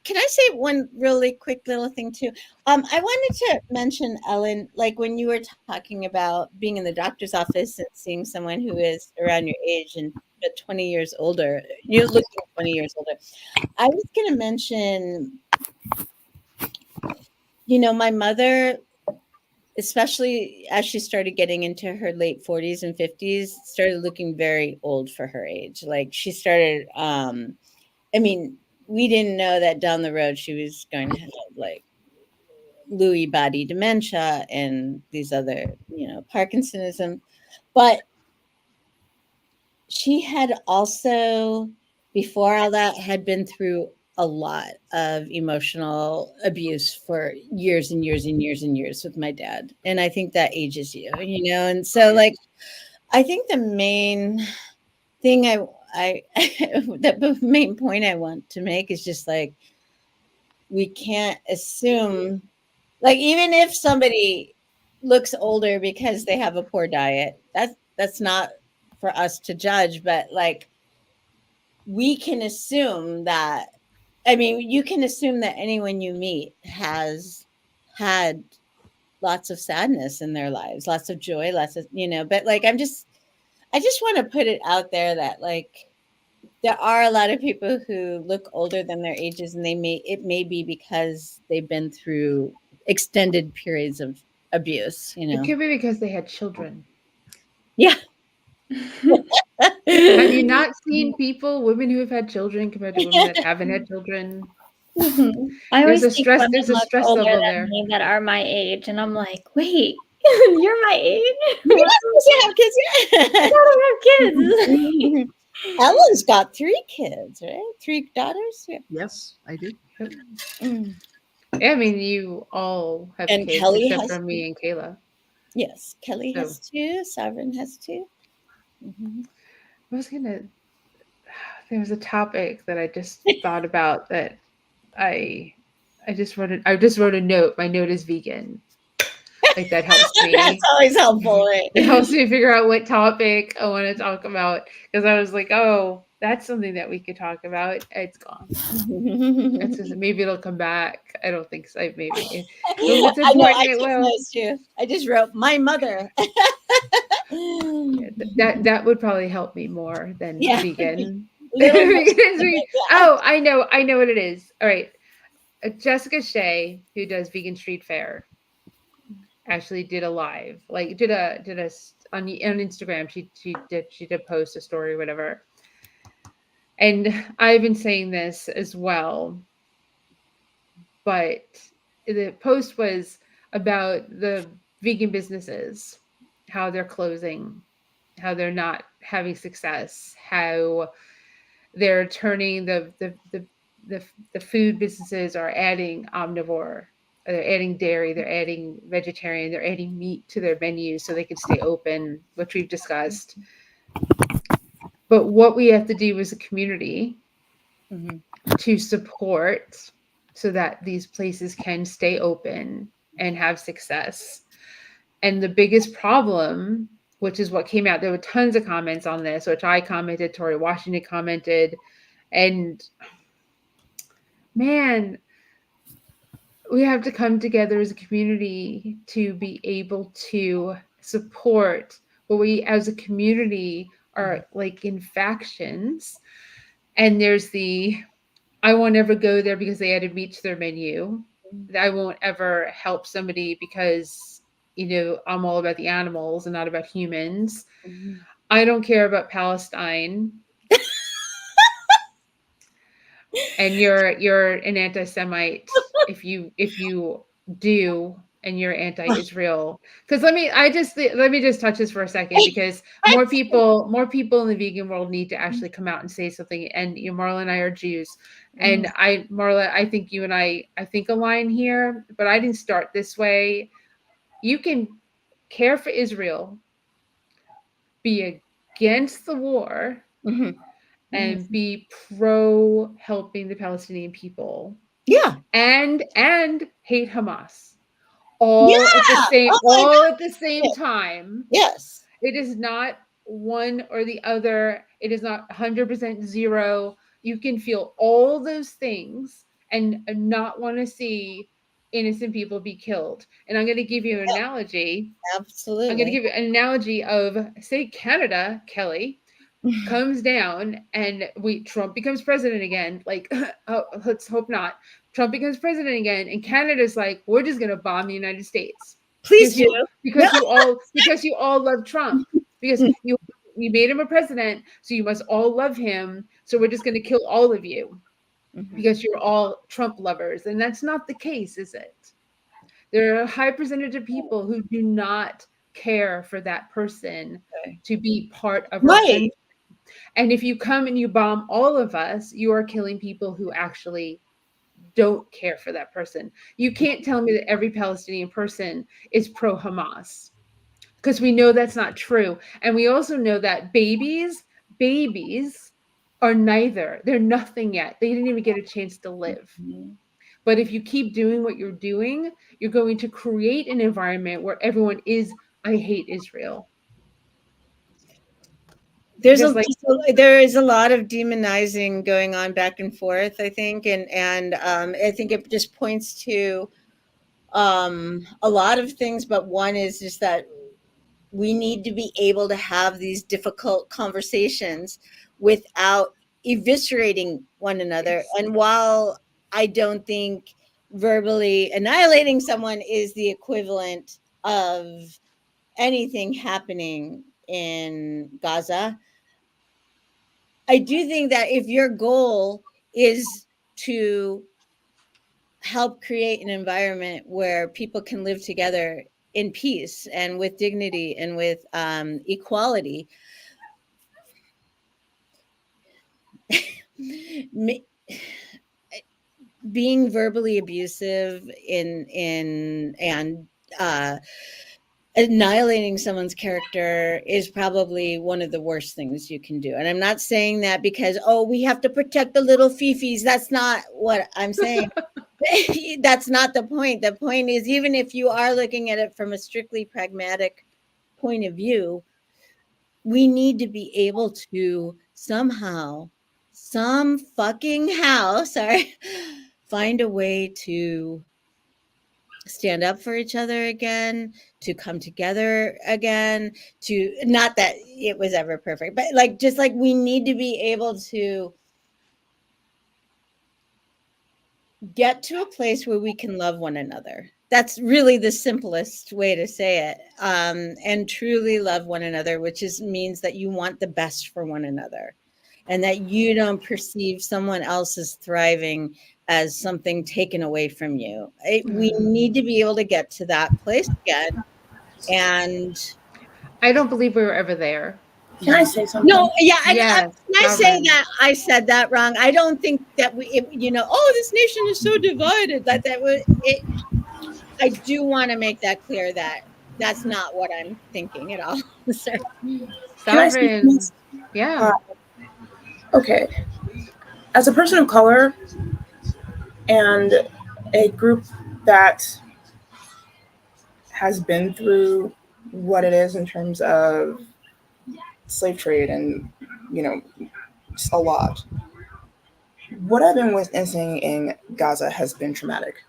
can I say one really quick little thing too? I wanted to mention, Ellen, like when you were talking about being in the doctor's office and seeing someone who is around your age and but 20 years older, you're looking 20 years older. I was going to mention, my mother, especially as she started getting into her late 40s and 50s, started looking very old for her age. Like she started, I mean, we didn't know that down the road she was going to have like Lewy body dementia and these other, Parkinsonism. But she had also, before all that, had been through a lot of emotional abuse for years and years and years and years with my dad. And I think that ages you, and so like, I think the main thing the main point I want to make is just like, we can't assume, like, even if somebody looks older because they have a poor diet, that's not for us to judge, but like, we can assume that, I mean, you can assume that anyone you meet has had lots of sadness in their lives, lots of joy, lots of, but like, I just want to put it out there that like, there are a lot of people who look older than their ages, and it may be because they've been through extended periods of abuse, It could be because they had children. Yeah. Have you not seen women who have had children compared to women that haven't had children? I always There's a think stress. women There's a look stress older level than there. me that are my age, and I'm like, wait, you're my age? You're not supposed to have kids yet. I don't have kids. Ellen's got 3 kids, right? 3 daughters. Yeah. Yes, I do. Mm. I mean, you all have And kids Kelly except has for me and Kayla. Yes, Kelly has 2. Sovereign has 2. Mhm. There was a topic that I just thought about that I just wrote a note. My note is vegan. Like that helps me. That's always helpful, right? It helps me figure out what topic I want to talk about, because I was like, oh, that's something that we could talk about. It's gone. It's just, maybe it'll come back. I don't think so. Maybe. If it's I know. important, I it took will. those too. I just wrote my mother. That would probably help me more than Yeah. vegan. Little more Oh, I know what it is. All right. Jessica Shea, who does Vegan Street Fair, actually did a live, like did a on Instagram. She did post a story, whatever. And I've been saying this as well, but the post was about the vegan businesses, how they're closing, how they're not having success, how they're turning the food businesses are adding omnivore, they're adding dairy, they're adding vegetarian, they're adding meat to their menus so they can stay open, which we've discussed. But what we have to do as a community to support so that these places can stay open and have success. And the biggest problem, which is what came out, there were tons of comments on this, which I commented, Tori Washington commented, and man, we have to come together as a community to be able to support what we as a community are like in factions. And there's I won't ever go there because they added meat to their menu. I won't ever help somebody because, I'm all about the animals and not about humans. I don't care about Palestine. and you're an anti-Semite if you do, and you're anti-Israel. Because let me just touch this for a second, because more people in the vegan world need to actually come out and say something. And Marla and I are Jews, and Marla, I think you and I think align here, but I didn't start this way. You can care for Israel, be against the war, and be pro helping the Palestinian people. Yeah. And hate Hamas. All at the same time. Yes. It is not one or the other. It is not 100% zero. You can feel all those things and not want to see innocent people be killed. And I'm going to give you an analogy. Absolutely. I'm going to give you an analogy of, say, Canada, Kelly, comes down and Trump becomes president again. Like, let's hope not. Trump becomes president again, and Canada's like, we're just going to bomb the United States. Please do. Because you all love Trump. Because you made him a president, so you must all love him. So we're just going to kill all of you because you're all Trump lovers. And that's not the case, is it? There are a high percentage of people who do not care for that person to be part of our country. And if you come and you bomb all of us, you are killing people who actually don't care for that person. You can't tell me that every Palestinian person is pro-Hamas, because we know that's not true. And we also know that babies are neither. They're nothing yet. They didn't even get a chance to live. But if you keep doing what you're doing, you're going to create an environment where everyone is, I hate Israel. There is a lot of demonizing going on back and forth, I think, and I think it just points to a lot of things, but one is just that we need to be able to have these difficult conversations without eviscerating one another. And while I don't think verbally annihilating someone is the equivalent of anything happening in Gaza, I do think that if your goal is to help create an environment where people can live together in peace and with dignity and with equality, being verbally abusive and annihilating someone's character is probably one of the worst things you can do. And I'm not saying that because, we have to protect the little fifis. That's not what I'm saying. That's not the point. The point is, even if you are looking at it from a strictly pragmatic point of view, we need to be able to somehow, find a way to stand up for each other again, to come together again, to, not that it was ever perfect, but we need to be able to get to a place where we can love one another. That's really the simplest way to say it. And truly love one another, which means that you want the best for one another and that you don't perceive someone else's thriving as something taken away from you. We need to be able to get to that place again. And I don't believe we were ever there. Can I say something? No, yeah. Yes, I say that I said that wrong. I don't think that this nation is so divided I do want to make that clear that that's not what I'm thinking at all. Sovereign. Yeah. Okay. As a person of color and a group that has been through what it is in terms of slave trade and, just a lot. What I've been witnessing in Gaza has been traumatic.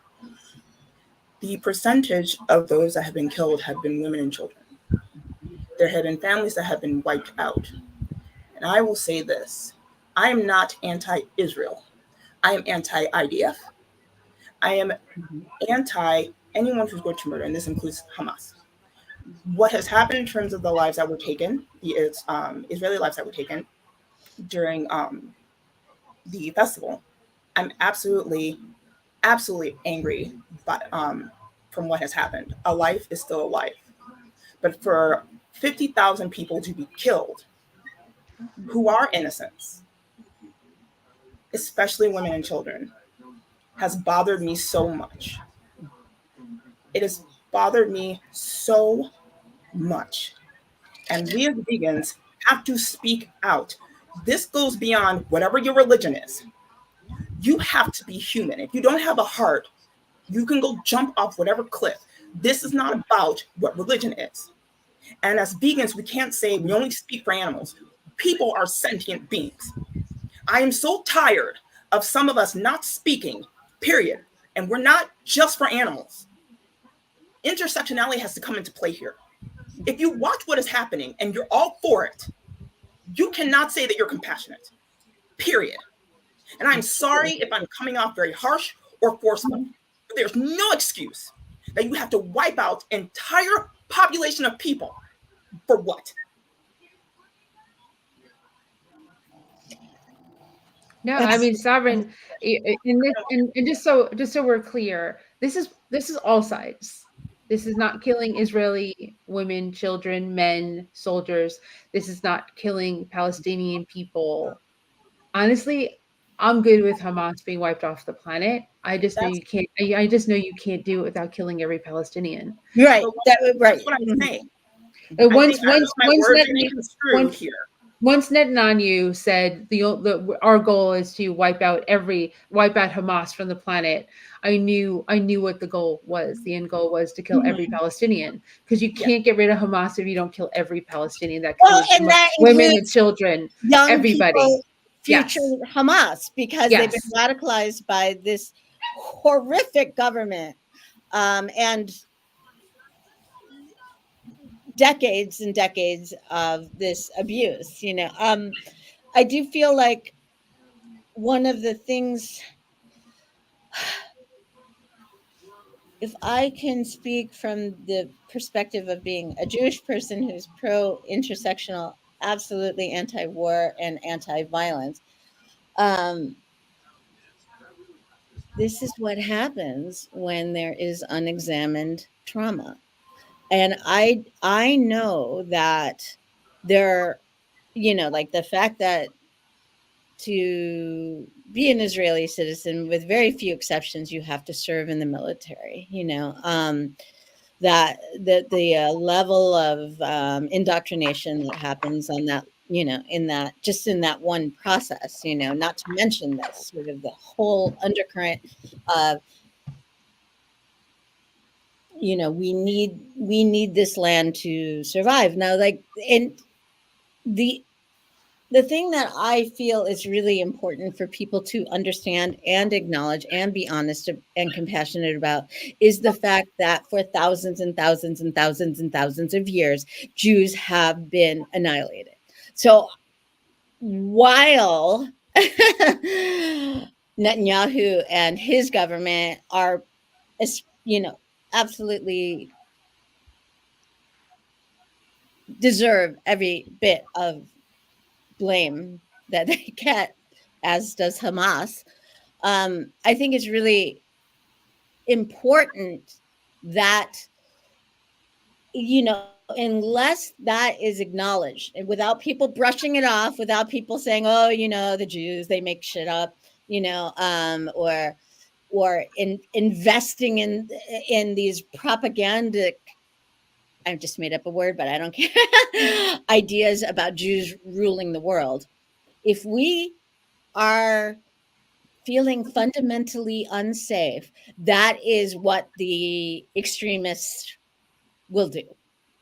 The percentage of those that have been killed have been women and children. There have been families that have been wiped out. And I will say this, I am not anti-Israel. I am anti-IDF. I am anti anyone who's going to murder, and this includes Hamas. What has happened in terms of the lives that were taken, the Israeli lives that were taken during the festival, I'm absolutely angry, but from what has happened. A life is still a life, but for 50,000 people to be killed who are innocents, especially women and children, has bothered me so much. It has bothered me so much. And we as vegans have to speak out. This goes beyond whatever your religion is. You have to be human. If you don't have a heart, you can go jump off whatever cliff. This is not about what religion is. And as vegans, we can't say we only speak for animals. People are sentient beings. I am so tired of some of us not speaking, period. And we're not just for animals. Intersectionality has to come into play here. If you watch what is happening and you're all for it, you cannot say that you're compassionate, period. And I'm sorry if I'm coming off very harsh or forceful, but there's no excuse that you have to wipe out entire population of people for what? No, I mean, Sovereign, in this, and just so we're clear, this is all sides. This is not killing Israeli women, children, men, soldiers. This is not killing Palestinian people. Honestly, I'm good with Hamas being wiped off the planet. I just know you can't. I just know you can't do it without killing every Palestinian. Right. So Right. that's what I'm saying. Once Once Netanyahu said our goal is to wipe out Hamas from the planet, I knew what the goal was. The end goal was to kill every Palestinian, because you can't get rid of Hamas if you don't kill every Palestinian. That kills women and children, young everybody. People, future Hamas, because they've been radicalized by this horrific government and decades and decades of this abuse. I do feel like one of the things, if I can speak from the perspective of being a Jewish person who's pro-intersectional, absolutely anti-war and anti-violence, this is what happens when there is unexamined trauma. And I know that there, like the fact that to be an Israeli citizen, with very few exceptions, you have to serve in the military, that the level of indoctrination that happens on that, in that one process, not to mention this sort of the whole undercurrent of, we need this land to survive. Now, and the thing that I feel is really important for people to understand and acknowledge and be honest and compassionate about is the fact that for thousands and thousands and thousands and thousands of years, Jews have been annihilated. So while Netanyahu and his government are, absolutely deserve every bit of blame that they get, as does Hamas, I think it's really important that, unless that is acknowledged, and without people brushing it off, without people saying, oh, the Jews, they make shit up, or investing in these propagandic, I've just made up a word, but I don't care, ideas about Jews ruling the world. If we are feeling fundamentally unsafe, that is what the extremists will do.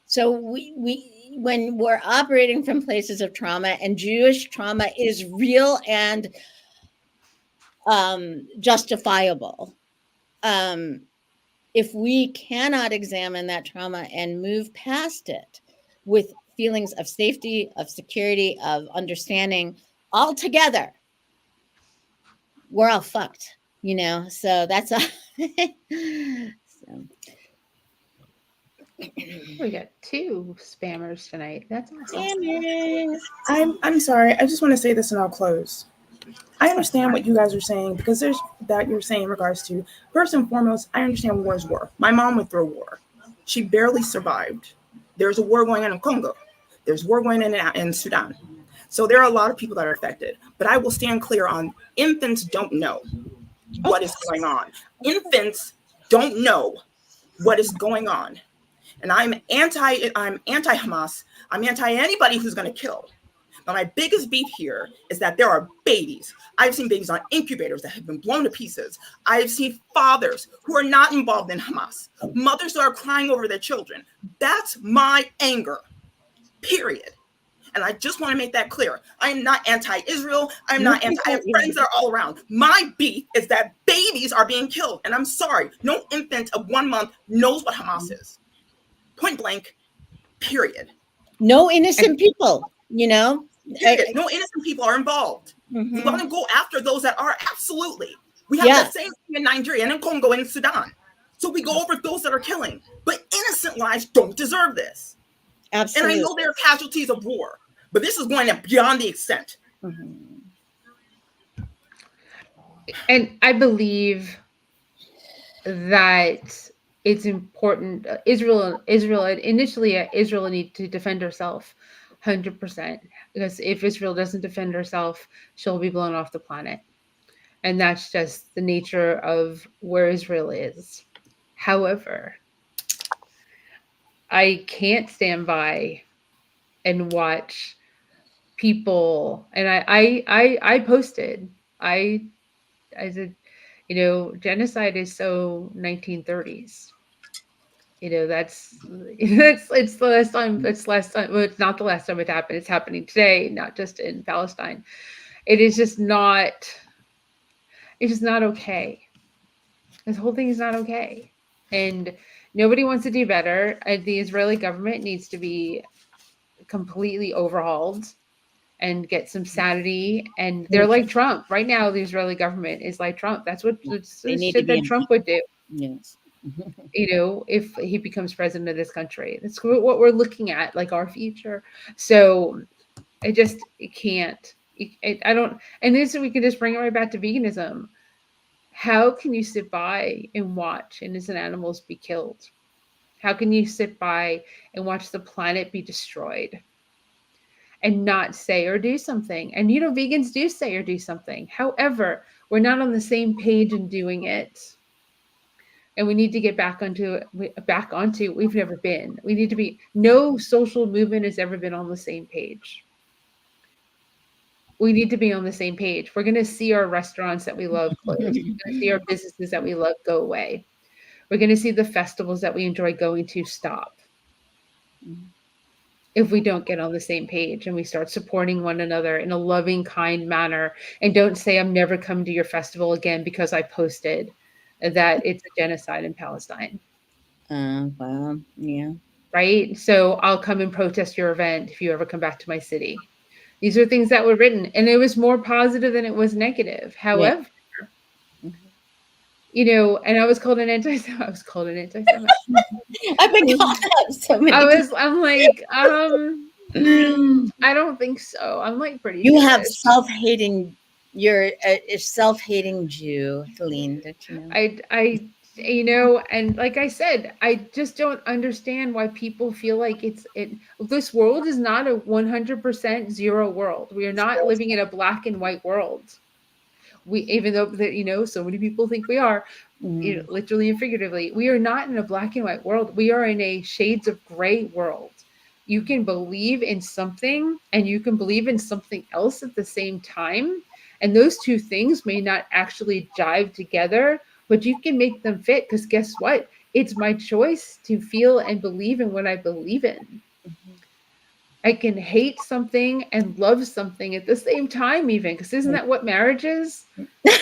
So we when we're operating from places of trauma, and Jewish trauma is real and justifiable, if we cannot examine that trauma and move past it with feelings of safety, of security, of understanding all together, we're all fucked, So that's so. We got 2 spammers tonight. That's awesome. I'm sorry. I just want to say this and I'll close. I understand what you guys are saying because there's that you're saying in regards to first and foremost, I understand war is war. My mom went through a war. She barely survived. There's a war going on in Congo. There's war going on in Sudan. So there are a lot of people that are affected. But I will stand clear on infants don't know what is going on. Infants don't know what is going on. And I'm anti-Hamas. I'm anti anybody who's going to kill. But my biggest beef here is that there are babies. I've seen babies on incubators that have been blown to pieces. I've seen fathers who are not involved in Hamas, mothers who are crying over their children. That's my anger, period. And I just want to make that clear. I am not anti-Israel. I'm not anti. I have friends that are all around. My beef is that babies are being killed. And I'm sorry, no infant of 1 month knows what Hamas is. Point blank, period. No innocent people, you know? Period. No innocent people are involved. Mhm. We want to go after those that are, absolutely. We have the same thing in Nigeria and in Congo and in Sudan. So we go over those that are killing. But innocent lives don't deserve this. Absolutely. And I know there are casualties of war, but this is going beyond the extent. Mhm. And I believe that it's important. Israel initially needs to defend herself 100%, because if Israel doesn't defend herself, she'll be blown off the planet. And that's just the nature of where Israel is. However, I can't stand by and watch people, and I posted, I said, you know, genocide is so 1930s. You know, it's the last time. Well, it's not the last time it happened. It's happening today, not just in Palestine. It is just not. It's just not okay. This whole thing is not okay, and nobody wants to do better. The Israeli government needs to be completely overhauled and get some sanity. And they're like Trump right now. The Israeli government is like Trump. That's what shit that Trump would do. Yes. You know, if he becomes president of this country. That's what we're looking at, like our future. So it can't. I don't. And this, we can just bring it right back to veganism. How can you sit by and watch innocent animals be killed? How can you sit by and watch the planet be destroyed and not say or do something? And, you know, vegans do say or do something. However, we're not on the same page in doing it. And we need to get back onto we've never been. We need to be, no social movement has ever been on the same page. We need to be on the same page. We're going to see our restaurants that we love close. We're going to see our businesses that we love go away. We're going to see the festivals that we enjoy going to stop. If we don't get on the same page and we start supporting one another in a loving, kind manner, and don't say, I'm never coming to your festival again because I posted that it's a genocide in Palestine. Well, yeah. Right? So I'll come and protest your event if you ever come back to my city. These are things that were written, and it was more positive than it was negative. However, you know, and I was called an anti-Semite. I've been called up so many I'm like, I don't think so. I'm like pretty. You good. have self-hating. You're a self-hating Jew, Helene. Don't you know? I, you know, and like I said, I just don't understand why people feel like this world is not a 100% zero world. We are not living in a black and white world. Even though that, you know, so many people think we are, you know, literally and figuratively, we are not in a black and white world. We are in a shades of gray world. You can believe in something and you can believe in something else at the same time. And those two things may not actually jive together, but you can make them fit, because guess what? It's my choice to feel and believe in what I believe in. I can hate something and love something at the same time, even, because isn't that what marriage is? Well,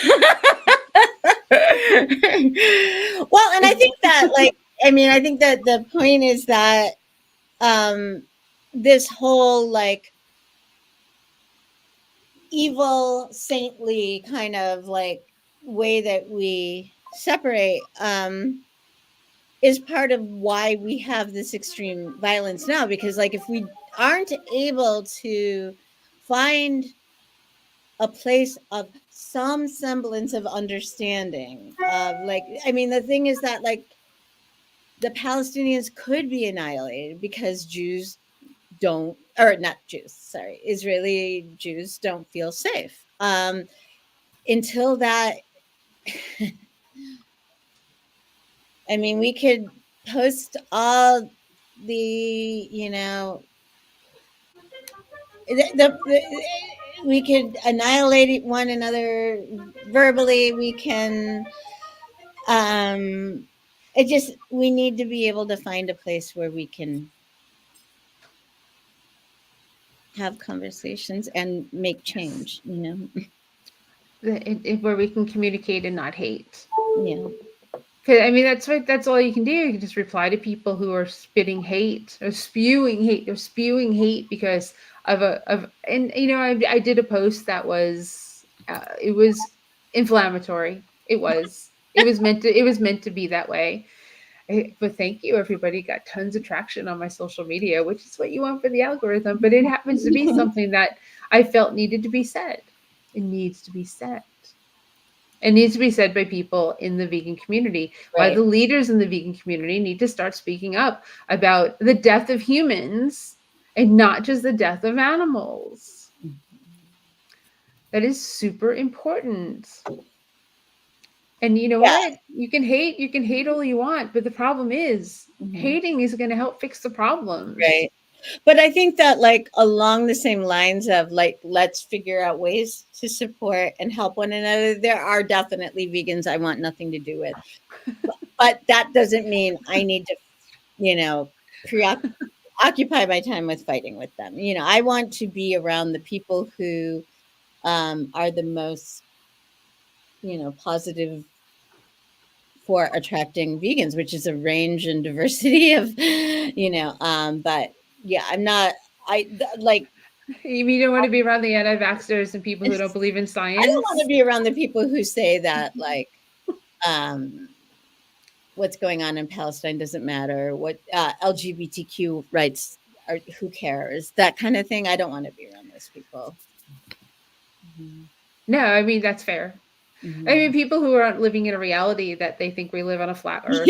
and I think that, like, I think that the point is that this whole, like, evil, saintly kind of, like, way that we separate is part of why we have this extreme violence now. Because, like, if we aren't able to find a place of some semblance of understanding of like, I mean, the thing is that like the Palestinians could be annihilated because Jews don't, or not Jews, sorry, Israeli Jews don't feel safe. Until that, I mean, we could post all the, you know, we could annihilate one another verbally. We can, it just, we need to be able to find a place where we can have conversations and make change, you know? Where we can communicate and not hate. Yeah. Because I mean, that's all you can do. You can just reply to people who are spitting hate or spewing hate. They're spewing hate because and you know, I did a post that was it was inflammatory. It was meant to be that way. But thank you, everybody. Got tons of traction on my social media, which is what you want for the algorithm. But it happens to be something that I felt needed to be said. It needs to be said. It needs to be said by people in the vegan community. Right. Why the leaders in the vegan community need to start speaking up about the death of humans and not just the death of animals. That is super important. And you know what? You can hate all you want, but the problem is hating is going to help fix the problems. Right. But I think that like along the same lines of like, let's figure out ways to support and help one another. There are definitely vegans I want nothing to do with, but that doesn't mean I need to, you know, occupy my time with fighting with them. You know, I want to be around the people who are the most, you know, positive for attracting vegans, which is a range and diversity of, you know, but yeah, I'm not, like. You mean you don't want to be around the anti-vaxxers and people who don't believe in science? I don't want to be around the people who say that, like, what's going on in Palestine doesn't matter. What LGBTQ rights are, who cares? That kind of thing. I don't want to be around those people. No, I mean, that's fair. I mean, people who aren't living in a reality that they think we live on a flat earth.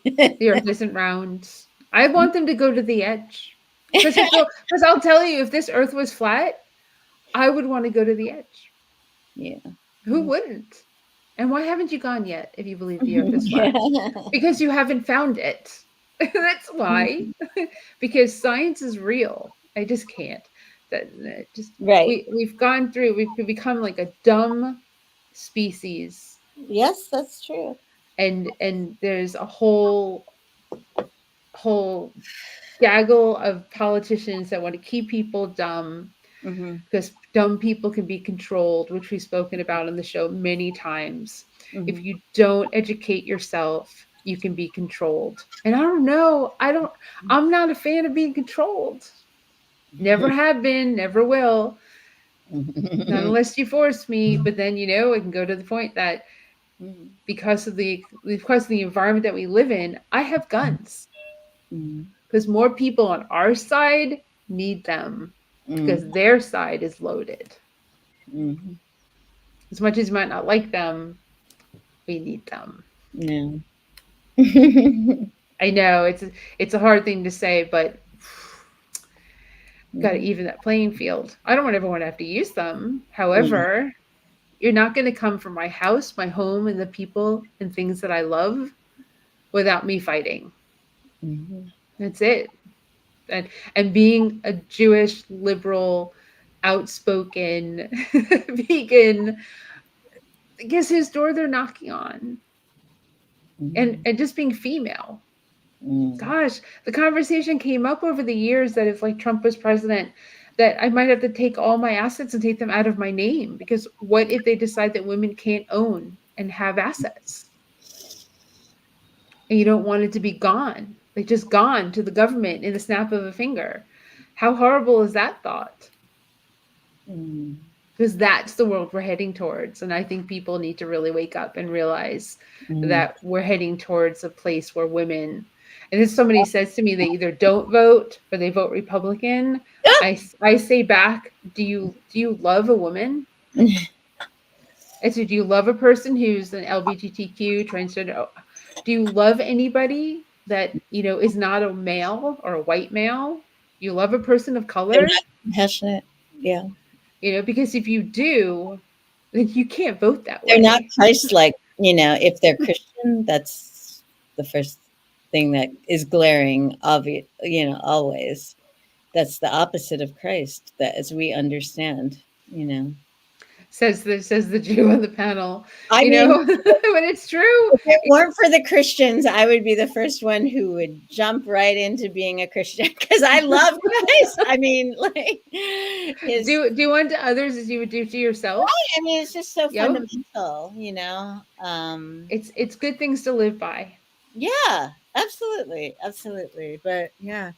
The earth isn't round. I want them to go to the edge. Because I'll tell you, if this earth was flat, I would want to go to the edge. Yeah. Who wouldn't? And why haven't you gone yet if you believe the earth is flat? Because you haven't found it. That's why. Because science is real. I just can't. Right. We've gone through, we've become like a dumb species. Yes, that's true. And there's a whole gaggle of politicians that want to keep people dumb because dumb people can be controlled, which we've spoken about on the show many times. If you don't educate yourself, you can be controlled. And I don't know. I'm not a fan of being controlled. Never have been, never will. Not unless you force me. But then, you know, it can go to the point that because of the environment that we live in, I have guns. Because more people on our side need them because their side is loaded. As much as you might not like them, we need them. No. I know it's a hard thing to say, but got to even that playing field. I don't want everyone to have to use them. However, you're not going to come from my house, my home, and the people and things that I love without me fighting. That's it. And being a Jewish, liberal, outspoken vegan, guess whose door they're knocking on? And just being female. Gosh, the conversation came up over the years that if like Trump was president, that I might have to take all my assets and take them out of my name, because what if they decide that women can't own and have assets? And you don't want it to be gone, like just gone to the government in the snap of a finger. How horrible is that thought? Because that's the world we're heading towards. And I think people need to really wake up and realize that we're heading towards a place where women And if somebody says to me they either don't vote or they vote Republican, I say back, do you love a woman? I said, do you love a person who's an LGBTQ transgender? Do you love anybody that, is not a male or a white male? You love a person of They're color? not compassionate. Yeah. Because if you do, then you can't vote that way. They're not Christ-like, if they're Christian, that's the first thing that is glaring, obvious, always. That's the opposite of Christ, that as we understand, Says the Jew on the panel. I mean, but it's true. If it weren't for the Christians, I would be the first one who would jump right into being a Christian because I love Christ. I mean, do unto others as you would do to yourself. Right? I mean, it's just so Yep. fundamental, It's good things to live by. Yeah, absolutely, But yeah,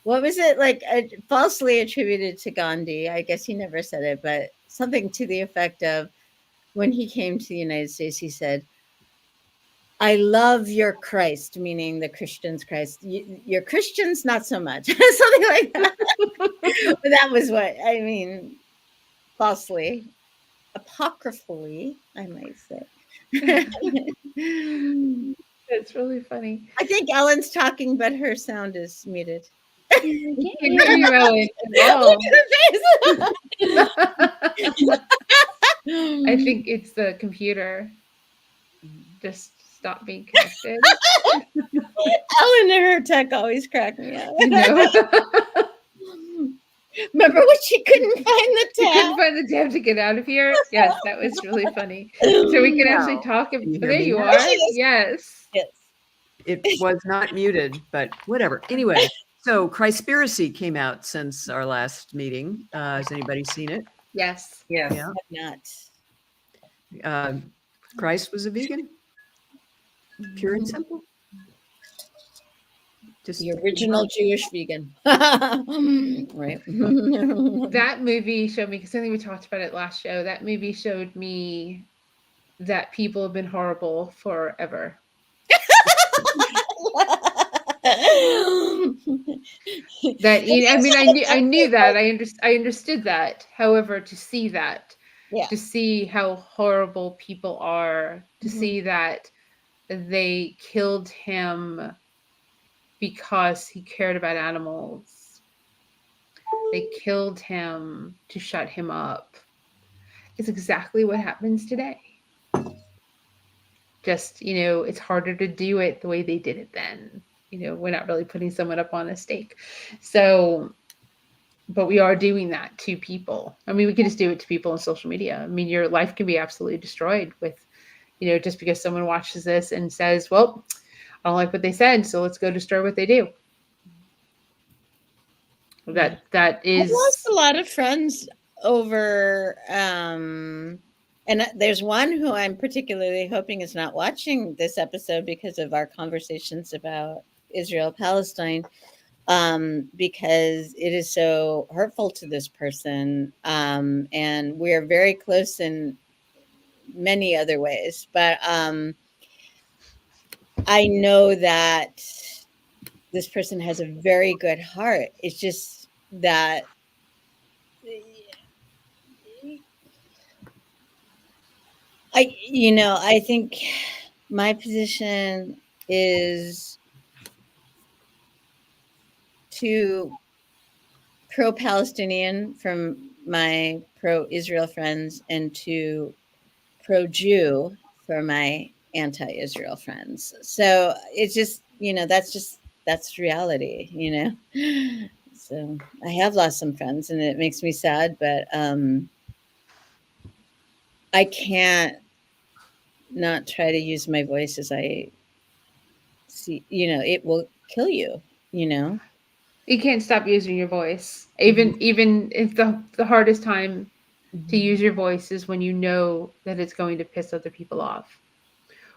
what was it like? Falsely attributed to Gandhi. I guess he never said it, but something to the effect of, when he came to the United States, he said, "I love your Christ," meaning the Christians' Christ. Your Christians, not so much. Something like that. But that was what I mean. Falsely, apocryphally, I might say. It's really funny. I think Ellen's talking, but her sound is muted. Can you hear you, Ellen? Oh. I think it's the computer. Just stop being connected. Ellen and her tech always crack me up. No. Remember when she couldn't find the You tab? couldn't find the tab to get out of here? Yes, that was really funny. So we can actually talk. you hear There me you now? are. Yes. Yes. It was not muted, but whatever. Anyway, so Christspiracy came out since our last meeting. Has anybody seen it? Yes. Yes. Yeah. Not. Christ was a vegan, pure and simple. Just The original Jewish vegan. Right. That movie showed me, because I think we talked about it last show, that movie showed me that people have been horrible forever. That I knew that. I understood that. However, to see that, Yeah. to see how horrible people are, to Mhm. see that they killed him because he cared about animals. They killed him to shut him up. It's exactly what happens today. Just, it's harder to do it the way they did it then. We're not really putting someone up on a stake. So, but we are doing that to people. I mean, we can just do it to people on social media. I mean, your life can be absolutely destroyed with, just because someone watches this and says, well, I don't like what they said, so let's go destroy what they do. That is. I've lost a lot of friends over, and there's one who I'm particularly hoping is not watching this episode because of our conversations about Israel Palestine, because it is so hurtful to this person, and we're very close in many other ways, but I know that this person has a very good heart. It's just that I think my position is to pro-Palestinian from my pro-Israel friends and to pro-Jew for my anti-Israel friends. So it's just, that's reality, So I have lost some friends and it makes me sad, but I can't not try to use my voice as I see, it will kill you, You can't stop using your voice. Even if the hardest time to use your voice is when you know that it's going to piss other people off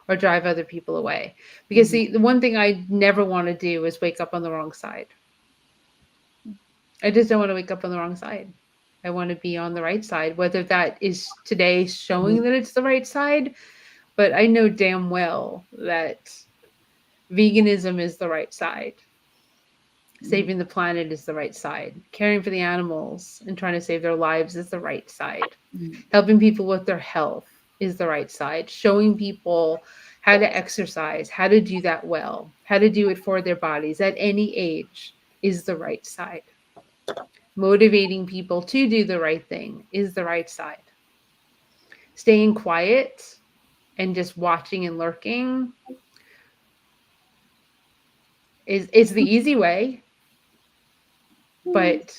or drive other people away. Because the one thing I never want to do is wake up on the wrong side. I just don't want to wake up on the wrong side. I want to be on the right side, whether that is today showing that it's the right side. But I know damn well that Veganism is the right side. Saving the planet is the right side. Caring for the animals and trying to save their lives is the right side. Helping people with their health is the right side. Showing people how to exercise, how to do that well, how to do it for their bodies at any age is the right side. Motivating people to do the right thing is the right side. Staying quiet and just watching and lurking is the easy way. But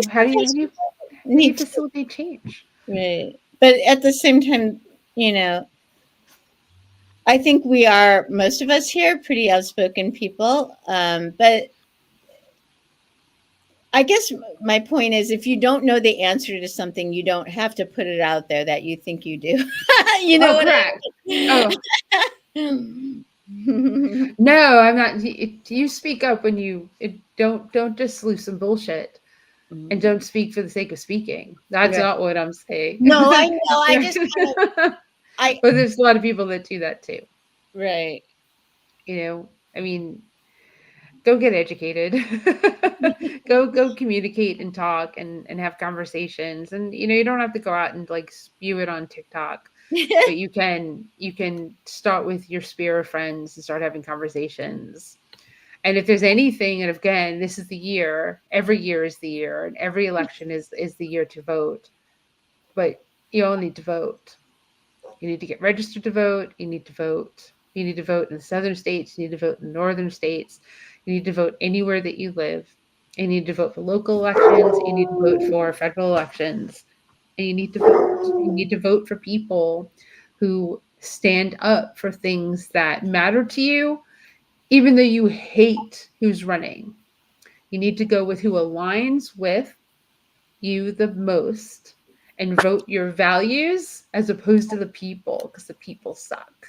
how do you facilitate change? Right. But at the same time, you know, I think we are, most of us here, pretty outspoken people. But I guess my point is, if you don't know the answer to something, you don't have to put it out there that you think you do. You know what correct. I mean? No, I'm not. You speak up when you don't just slew some bullshit. And don't speak for the sake of speaking. That's not what I'm saying. No, I know. I just but there's a lot of people that do that too. Right. You know, I mean, go get educated. go communicate and talk and have conversations. And you know, you don't have to go out and like spew it on TikTok. But you can start with your sphere of friends and start having conversations. And if there's anything, and again, this is the year, every year is the year, and every election is the year to vote. But you all need to vote. You need to get registered to vote. You need to vote. You need to vote in the southern states. You need to vote in the northern states. You need to vote anywhere that you live. You need to vote for local elections. You need to vote for federal elections. And you need to vote. You need to vote for people who stand up for things that matter to you, even though you hate who's running. You need to go with who aligns with you the most and vote your values as opposed to the people, because the people suck.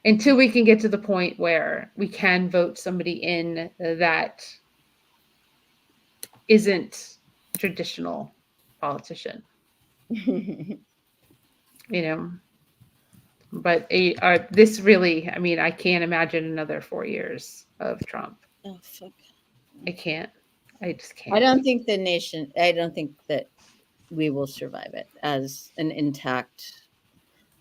Until we can get to the point where we can vote somebody in that isn't a traditional politician. You know? But this really, I mean, I can't imagine another 4 years of Trump. Oh, fuck. I can't. I just can't. I don't think that we will survive it as an intact,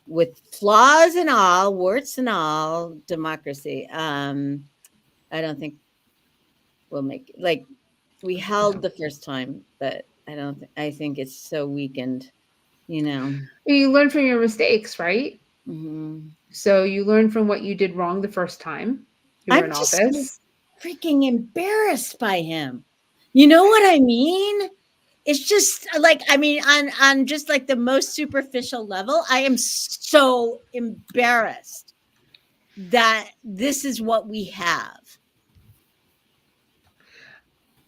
with flaws and all, warts and all, democracy. I don't think we'll make it. Like, we held the first time, but I think it's so weakened, you know. You learn from your mistakes, right? Mm-hmm. So you learn from what you did wrong the first time you were in office. I'm just freaking embarrassed by him. You know what I mean? It's just like, I mean, on just like the most superficial level, I am so embarrassed that this is what we have.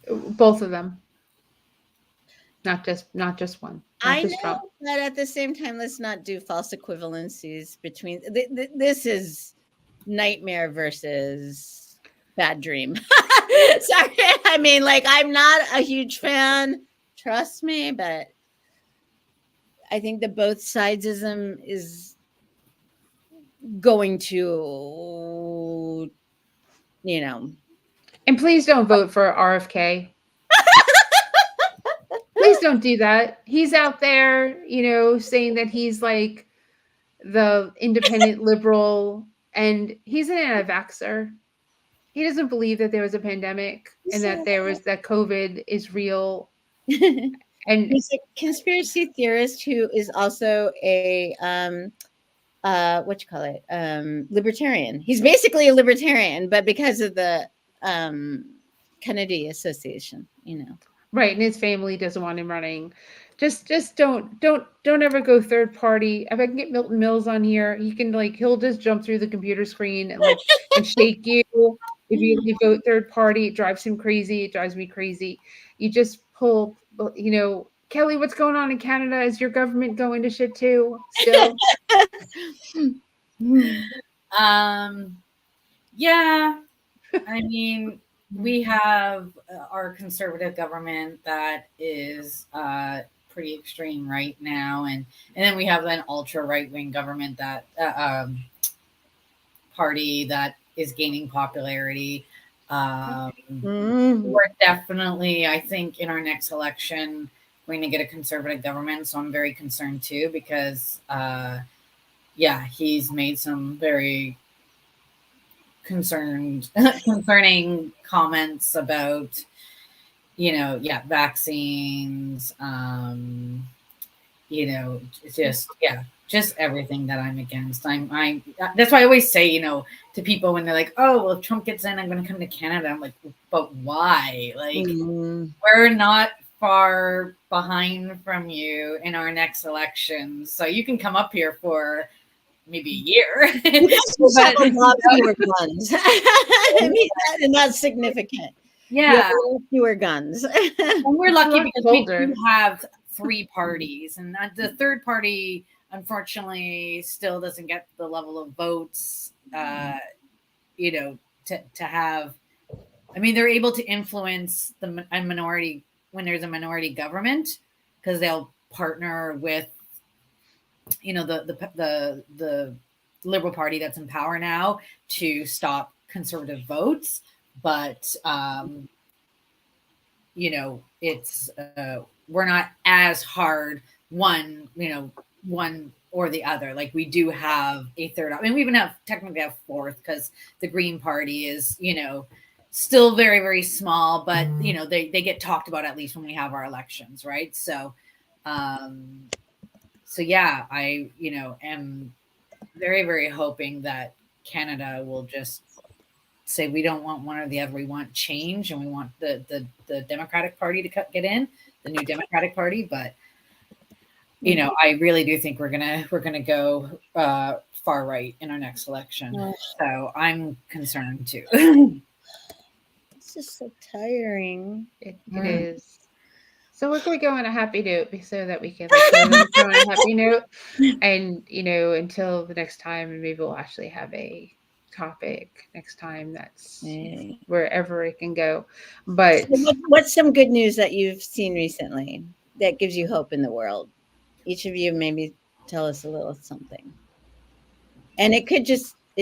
Both of them. Not just one. I know, but at the same time, let's not do false equivalencies between. This is nightmare versus bad dream. Sorry, I mean, like, I'm not a huge fan. Trust me, but I think the both sidesism is going to, you know. And please don't vote for RFK. Please don't do that. He's out there, you know, saying that he's like the independent liberal, and he's an anti-vaxxer. He doesn't believe that there was a pandemic and that that COVID is real. And he's a conspiracy theorist who is also a libertarian. He's basically a libertarian, but because of the Kennedy Association, you know. Right, and his family doesn't want him running. Just don't ever go third party. If I can get Milton Mills on here, he'll just jump through the computer screen and and shake you. If you vote third party, it drives him crazy. It drives me crazy. You just pull, you know, Kelly, what's going on in Canada? Is your government going to shit too? Still? Yeah. I mean, we have our conservative government that is pretty extreme right now, and then we have an ultra right wing government that party that is gaining popularity. Mm. We're definitely, I think, in our next election going to get a conservative government. So I'm very concerned too, because yeah, he's made some very concerning comments about, vaccines, just everything that I'm against. I that's why I always say, to people when they're like, oh, well, if Trump gets in, I'm going to come to Canada. I'm like, but why? Like, Mm. we're not far behind from you in our next election. So you can come up here for maybe a year. You guys just have a lot fewer guns. I mean, and that's significant. You Yeah. have a lot fewer guns. And we're lucky lot because colder. we do have 3 parties, and the third party, unfortunately, still doesn't get the level of votes, to have. I mean, they're able to influence a minority when there's a minority government, because they'll partner with, the Liberal Party that's in power now to stop conservative votes, but it's we're not as hard one or the other. Like, we do have a third. I mean, we even technically have fourth, because the Green Party is still very, very small, but they get talked about at least when we have our elections, right? So yeah, I am very, very hoping that Canada will just say we don't want one or the other. We want change, and we want the Democratic Party to get in, the new Democratic Party. But I really do think we're gonna go far right in our next election. So I'm concerned too. It's just so tiring. It is. So we're going to go on a happy note so that we can go on a happy note, and until the next time, and maybe we'll actually have a topic next time that's wherever it can go. But So what's some good news that you've seen recently that gives you hope in the world? Each of you maybe tell us a little something. And it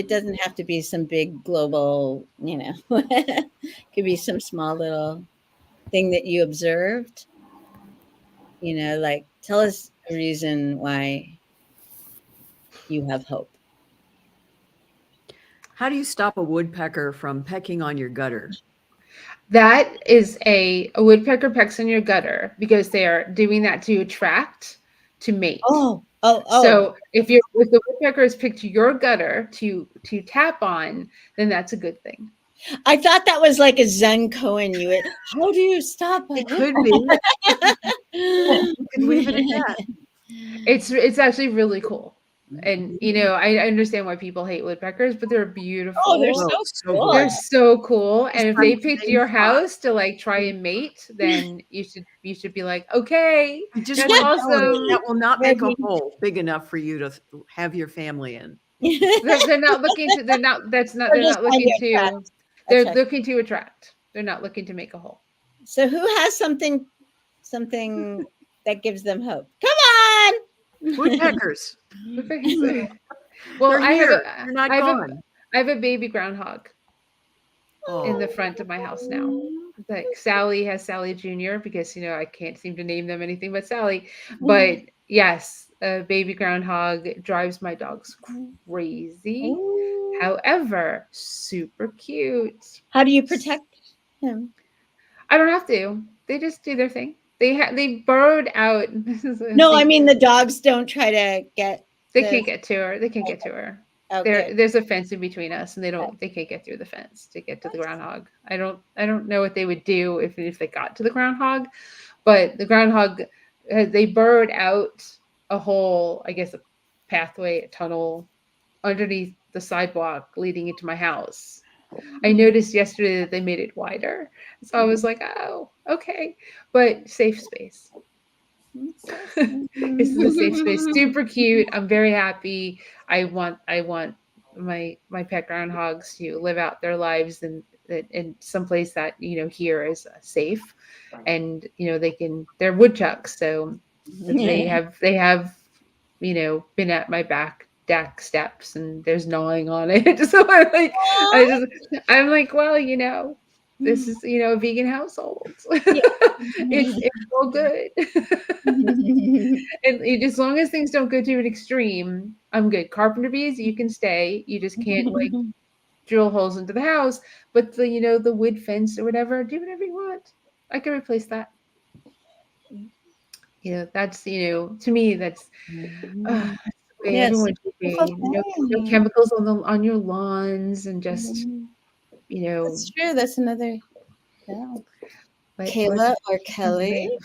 doesn't have to be some big global, it could be some small little thing that you observed. Like, tell us a reason why you have hope. How do you stop a woodpecker from pecking on your gutter? that is a woodpecker pecks in your gutter because they are doing that to attract, to mate. Oh. So if the woodpecker has picked your gutter to tap on, then that's a good thing. I thought that was like a Zen koan. How do you stop It could be. You could leave it at that. It's actually really cool. And I understand why people hate woodpeckers, but they're beautiful. Oh, they're so cool. They're so cool. And if Just they find the picked same your spot. house to like try and mate, then you should be like, okay, I just that's want to tell you, awesome. that will not make a hole big enough for you to have your family in. They're not looking to. They're not. That's not. They're not looking to. They're looking to attract. They're not looking to make a hole. So who has something that gives them hope? Come on, Woodpeckers. Well, They're I here. They're not gone. I have a baby groundhog in the front of my house now. Like Sally has Sally Jr. because I can't seem to name them anything but Sally. But yes, a baby groundhog drives my dogs crazy. However, super cute. How do you protect him? I don't have to. They just do their thing. They burrowed out. No, I mean the dogs don't try to get. They can't get to her. They can't get to her. Okay. There's a fence in between us, and they can't get through the fence to get to the groundhog. I don't know what they would do if they got to the groundhog, but the groundhog, they burrowed out a hole, I guess a pathway, a tunnel underneath the sidewalk leading into my house. I noticed yesterday that they made it wider, so I was like, oh, okay, but safe space. This is a safe space. Super cute. I'm very happy. I want my pet groundhogs to live out their lives in someplace that here is safe, and they're woodchucks, so they have been at my back deck steps and there's gnawing on it. So I'm like, well, you know, this is, you know, a vegan household. It's all good. And as long as things don't go to an extreme, I'm good. Carpenter bees, you can stay. You just can't like drill holes into the house. But the, you know, the wood fence or whatever, do whatever you want. I can replace that. You know, that's, you know, to me, that's the way Yes, everyone should be. No chemicals on your lawns, and just, you know, That's true. That's another. Yeah. Kayla let's or Kelly live.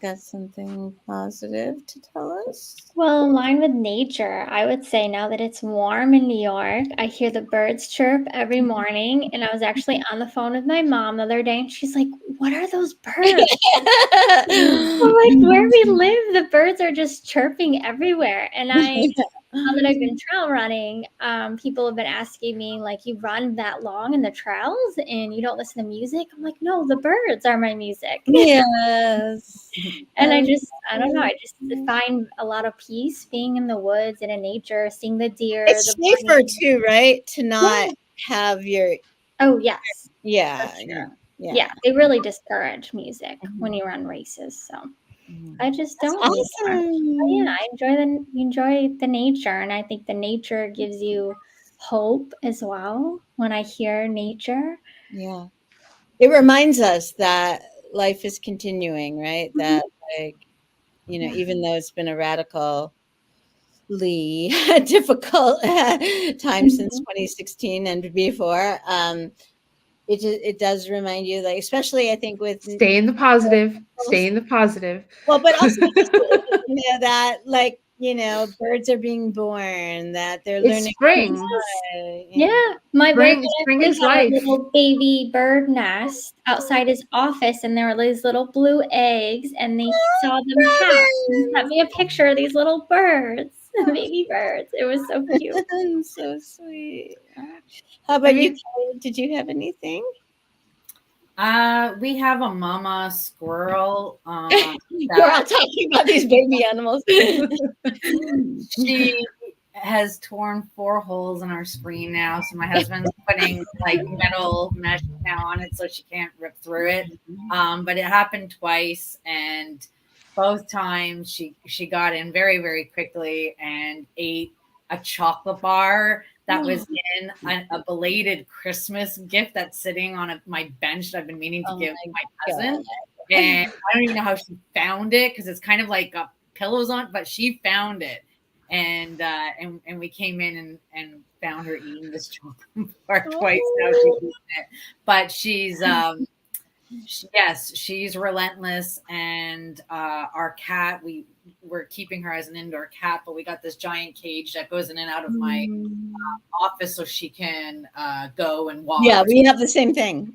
got something positive to tell us. Well, in line with nature, I would say now that it's warm in New York, I hear the birds chirp every morning. And I was actually on the phone with my mom the other day, and she's like, "What are those birds?" I'm like, where we live, the birds are just chirping everywhere. And now that I've been trail running, people have been asking me, like, you run that long in the trails and you don't listen to music? I'm like, no, the birds are my music. Yes. And I don't know, I just find a lot of peace being in the woods and in nature, seeing the deer. It's the safer bunnies. too, right? To not have your Oh, yes. yeah. For sure. Yeah. Yeah, they really discourage music when you run races. So I just That's don't anymore. awesome. But yeah, I enjoy the nature, and I think the nature gives you hope as well. When I hear nature, Yeah. It reminds us that life is continuing, right? That, like, you know, even though it's been a radically difficult time since 2016 and before, it does remind you, like, especially I think with Stay in the positive. Stay in the positive. well, but also just, you know, that, like, you know, birds are being born, that they're It's learning. spring. yeah, my Spring boyfriend is actually got a life. little baby bird nest outside his office, and there were these little blue eggs, and he saw them hatch. He sent me a picture of these little birds, baby birds. It was so cute. So sweet. How about you, Kelly? Did you have anything? We have a mama squirrel. We're all talking about these baby animals. She has torn 4 holes in our screen now, so my husband's putting like metal mesh now on it so she can't rip through it. But it happened twice, and both times she got in very, very quickly and ate a chocolate bar that was in a belated Christmas gift that's sitting on my bench that I've been meaning to give my cousin. And I don't even know how she found it, because it's kind of like got pillows on it, but she found it. And we came in and found her eating this chocolate bar twice now. She's eaten it. But she's yes, she's relentless. And our cat, we're keeping her as an indoor cat, but we got this giant cage that goes in and out of my office so she can go and walk. Yeah, we have the same thing.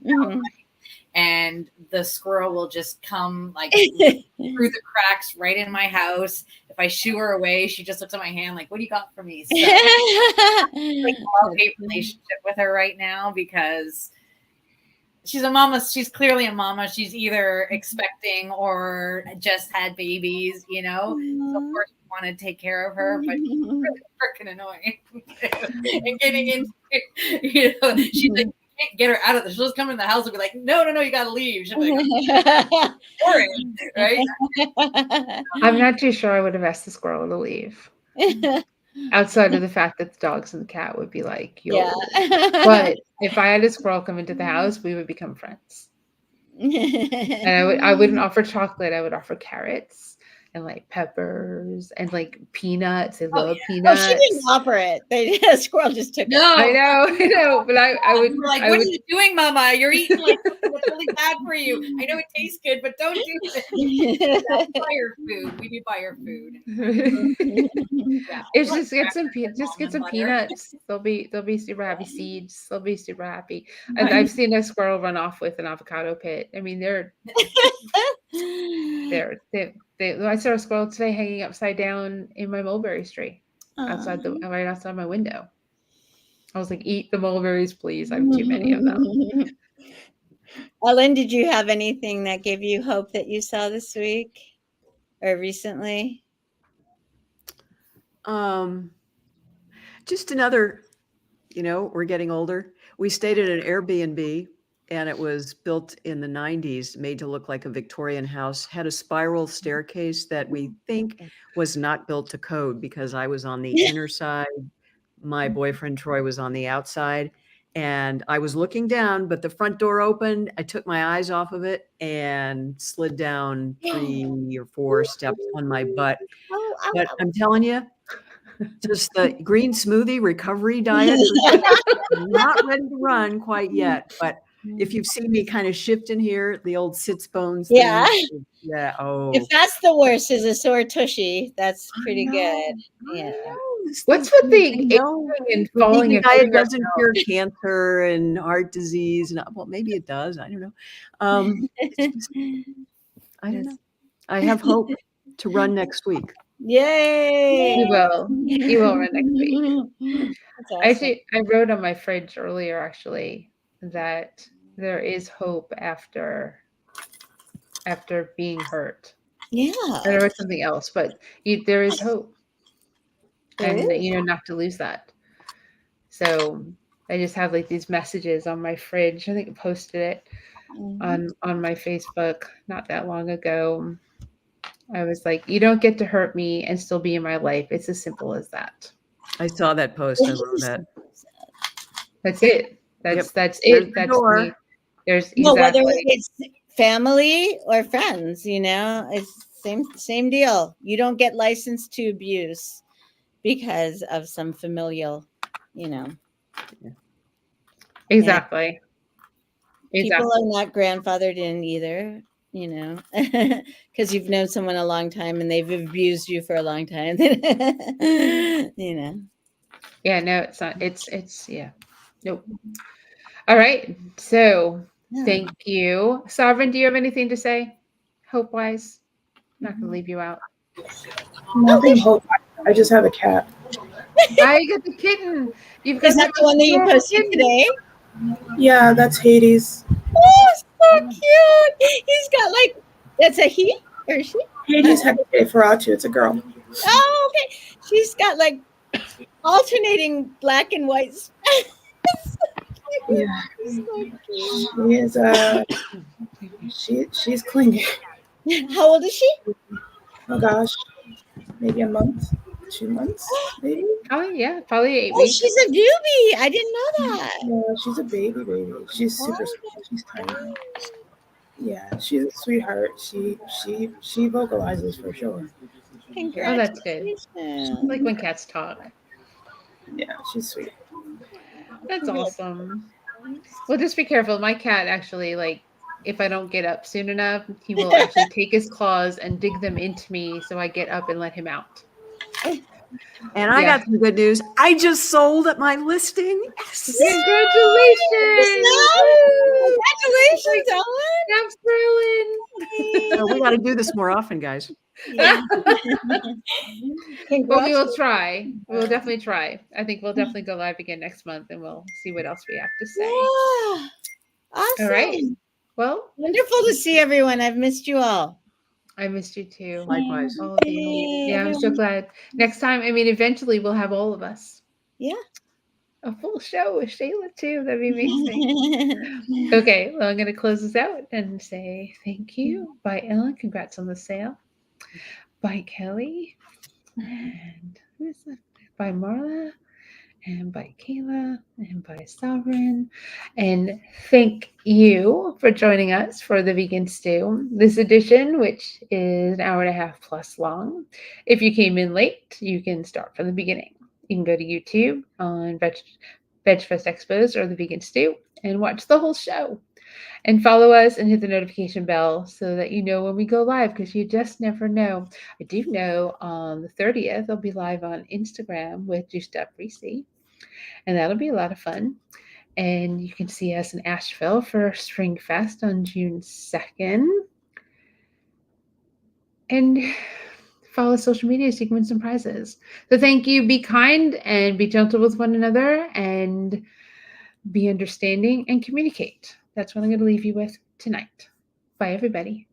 And the squirrel will just come like through the cracks right in my house. If I shoo her away, she just looks at my hand like, "What do you got for me?" So, like, love-hate relationship with her right now, because she's a mama. She's clearly a mama. She's either expecting or just had babies, you know. So of course we want to take care of her, but she's really freaking annoying. And getting into, you know, she's like, can't get her out of this. She'll just come in the house and be like, no, you gotta leave. She'll be like, boring, right? I'm not too sure I would have asked the squirrel to leave. Outside of the fact that the dogs and the cat would be like, yo. Yeah. But if I had a squirrel come into the house, we would become friends. And I wouldn't offer chocolate. I would offer carrots and like peppers and like peanuts. They love Oh, peanuts. she didn't offer it. The squirrel just took it. No, I know. But I would We're like, I what would, are you doing, Mama? You're eating like something that's really bad for you. I know it tastes good, but don't do this. Buy your food. We do buy your food. Yeah. It's Like just get some almond butter. peanuts. They'll be super happy. Seeds. They'll be super happy. And I've seen a squirrel run off with an avocado pit. I mean, I saw a squirrel today hanging upside down in my mulberry tree right outside my window. I was like, eat the mulberries, please. I have too many of them. Ellen, did you have anything that gave you hope that you saw this week or recently? just another, we're getting older. We stayed at an Airbnb, and it was built in the 90s, made to look like a Victorian house, had a spiral staircase that we think was not built to code because I was on the inner side. My boyfriend Troy was on the outside, and I was looking down, but the front door opened. I took my eyes off of it and slid down 3 or 4 steps on my butt. But I'm telling you, just the green smoothie recovery diet, I'm not ready to run quite yet. But if you've seen me kind of shift in here, the old sits bones. Yeah. Yeah. Oh, If that's the worst, is a sore tushy. That's pretty good. Yeah. What's with the aging and falling? The and diet hurting doesn't ourselves? cure cancer and heart disease. And well, maybe it does. I don't know. I don't know. I have hope to run next week. Yay! You will. You will run next week. That's awesome. Actually, I wrote on my fridge earlier, actually, that there is hope after being hurt. Yeah. And there was something else, but there is hope. There And is. not to lose that. So I just have like these messages on my fridge. I think I posted it on my Facebook not that long ago. I was like, you don't get to hurt me and still be in my life. It's as simple as that. I saw that post. I wrote that. That's it. That's Yep. that's There's it. the That's door. me. There's Well, whether exactly. it's family or friends, it's same deal. You don't get licensed to abuse because of some familial, Exactly. People are not grandfathered in either, because you've known someone a long time and they've abused you for a long time. Yeah, no, it's not. It's yeah. Nope. All right. So Yeah. thank you. Sovereign, do you have anything to say? Hope wise? Not gonna leave you out. Nothing hope. I just have a cat. I got the kitten. You've got Is that the one that you adorable posted kitten. today? Yeah, that's Hades. Oh, so cute. He's got that's a he or she? Hades Hecate Ferratu. It's a girl. Oh, okay. She's got alternating black and white. Yeah. So cute. She's clingy. How old is she? Oh gosh, maybe a month, 2 months, maybe. Oh yeah, probably 8 Oh, weeks. she's a doobie. I didn't know that. No, she's a baby. She's super small. She's tiny. Yeah, she's a sweetheart. She vocalizes for sure. Oh, that's good. I like when cats talk. Yeah, she's sweet. That's awesome. Well, just be careful. My cat actually, if I don't get up soon enough, he will actually take his claws and dig them into me so I get up and let him out. And I got some good news. I just sold at my listing. Yes. Congratulations! Congratulations, Ellen. That's thrilling. So we got to do this more often, guys. But we will try. We'll definitely try. I think we'll definitely go live again next month and we'll see what else we have to say. Yeah. Awesome. All right. Well, Wonderful to see everyone. I've missed you all. I missed you too. Likewise. All of you. Yeah, I'm so glad. Next time, eventually we'll have all of us. Yeah. A full show with Shayla too. That'd be amazing. Okay, well, I'm going to close this out and say thank you. Bye, Ellen. Congrats on the sale. Bye, Kelly. And who's that? Bye, Marla. And by Kayla, and by Sovereign. And thank you for joining us for the Vegan Stew, this edition, which is an hour and a half plus long. If you came in late, you can start from the beginning. You can go to YouTube on VegFest Expos or the Vegan Stew and watch the whole show. And follow us and hit the notification bell so that you know when we go live, because you just never know. I do know on the 30th, I'll be live on Instagram with Juiced Up Reese, and that'll be a lot of fun. And you can see us in Asheville for Spring Fest on June 2nd. And follow social media so you can win some prizes. So thank you. Be kind and be gentle with one another and be understanding and communicate. That's what I'm going to leave you with tonight. Bye, everybody.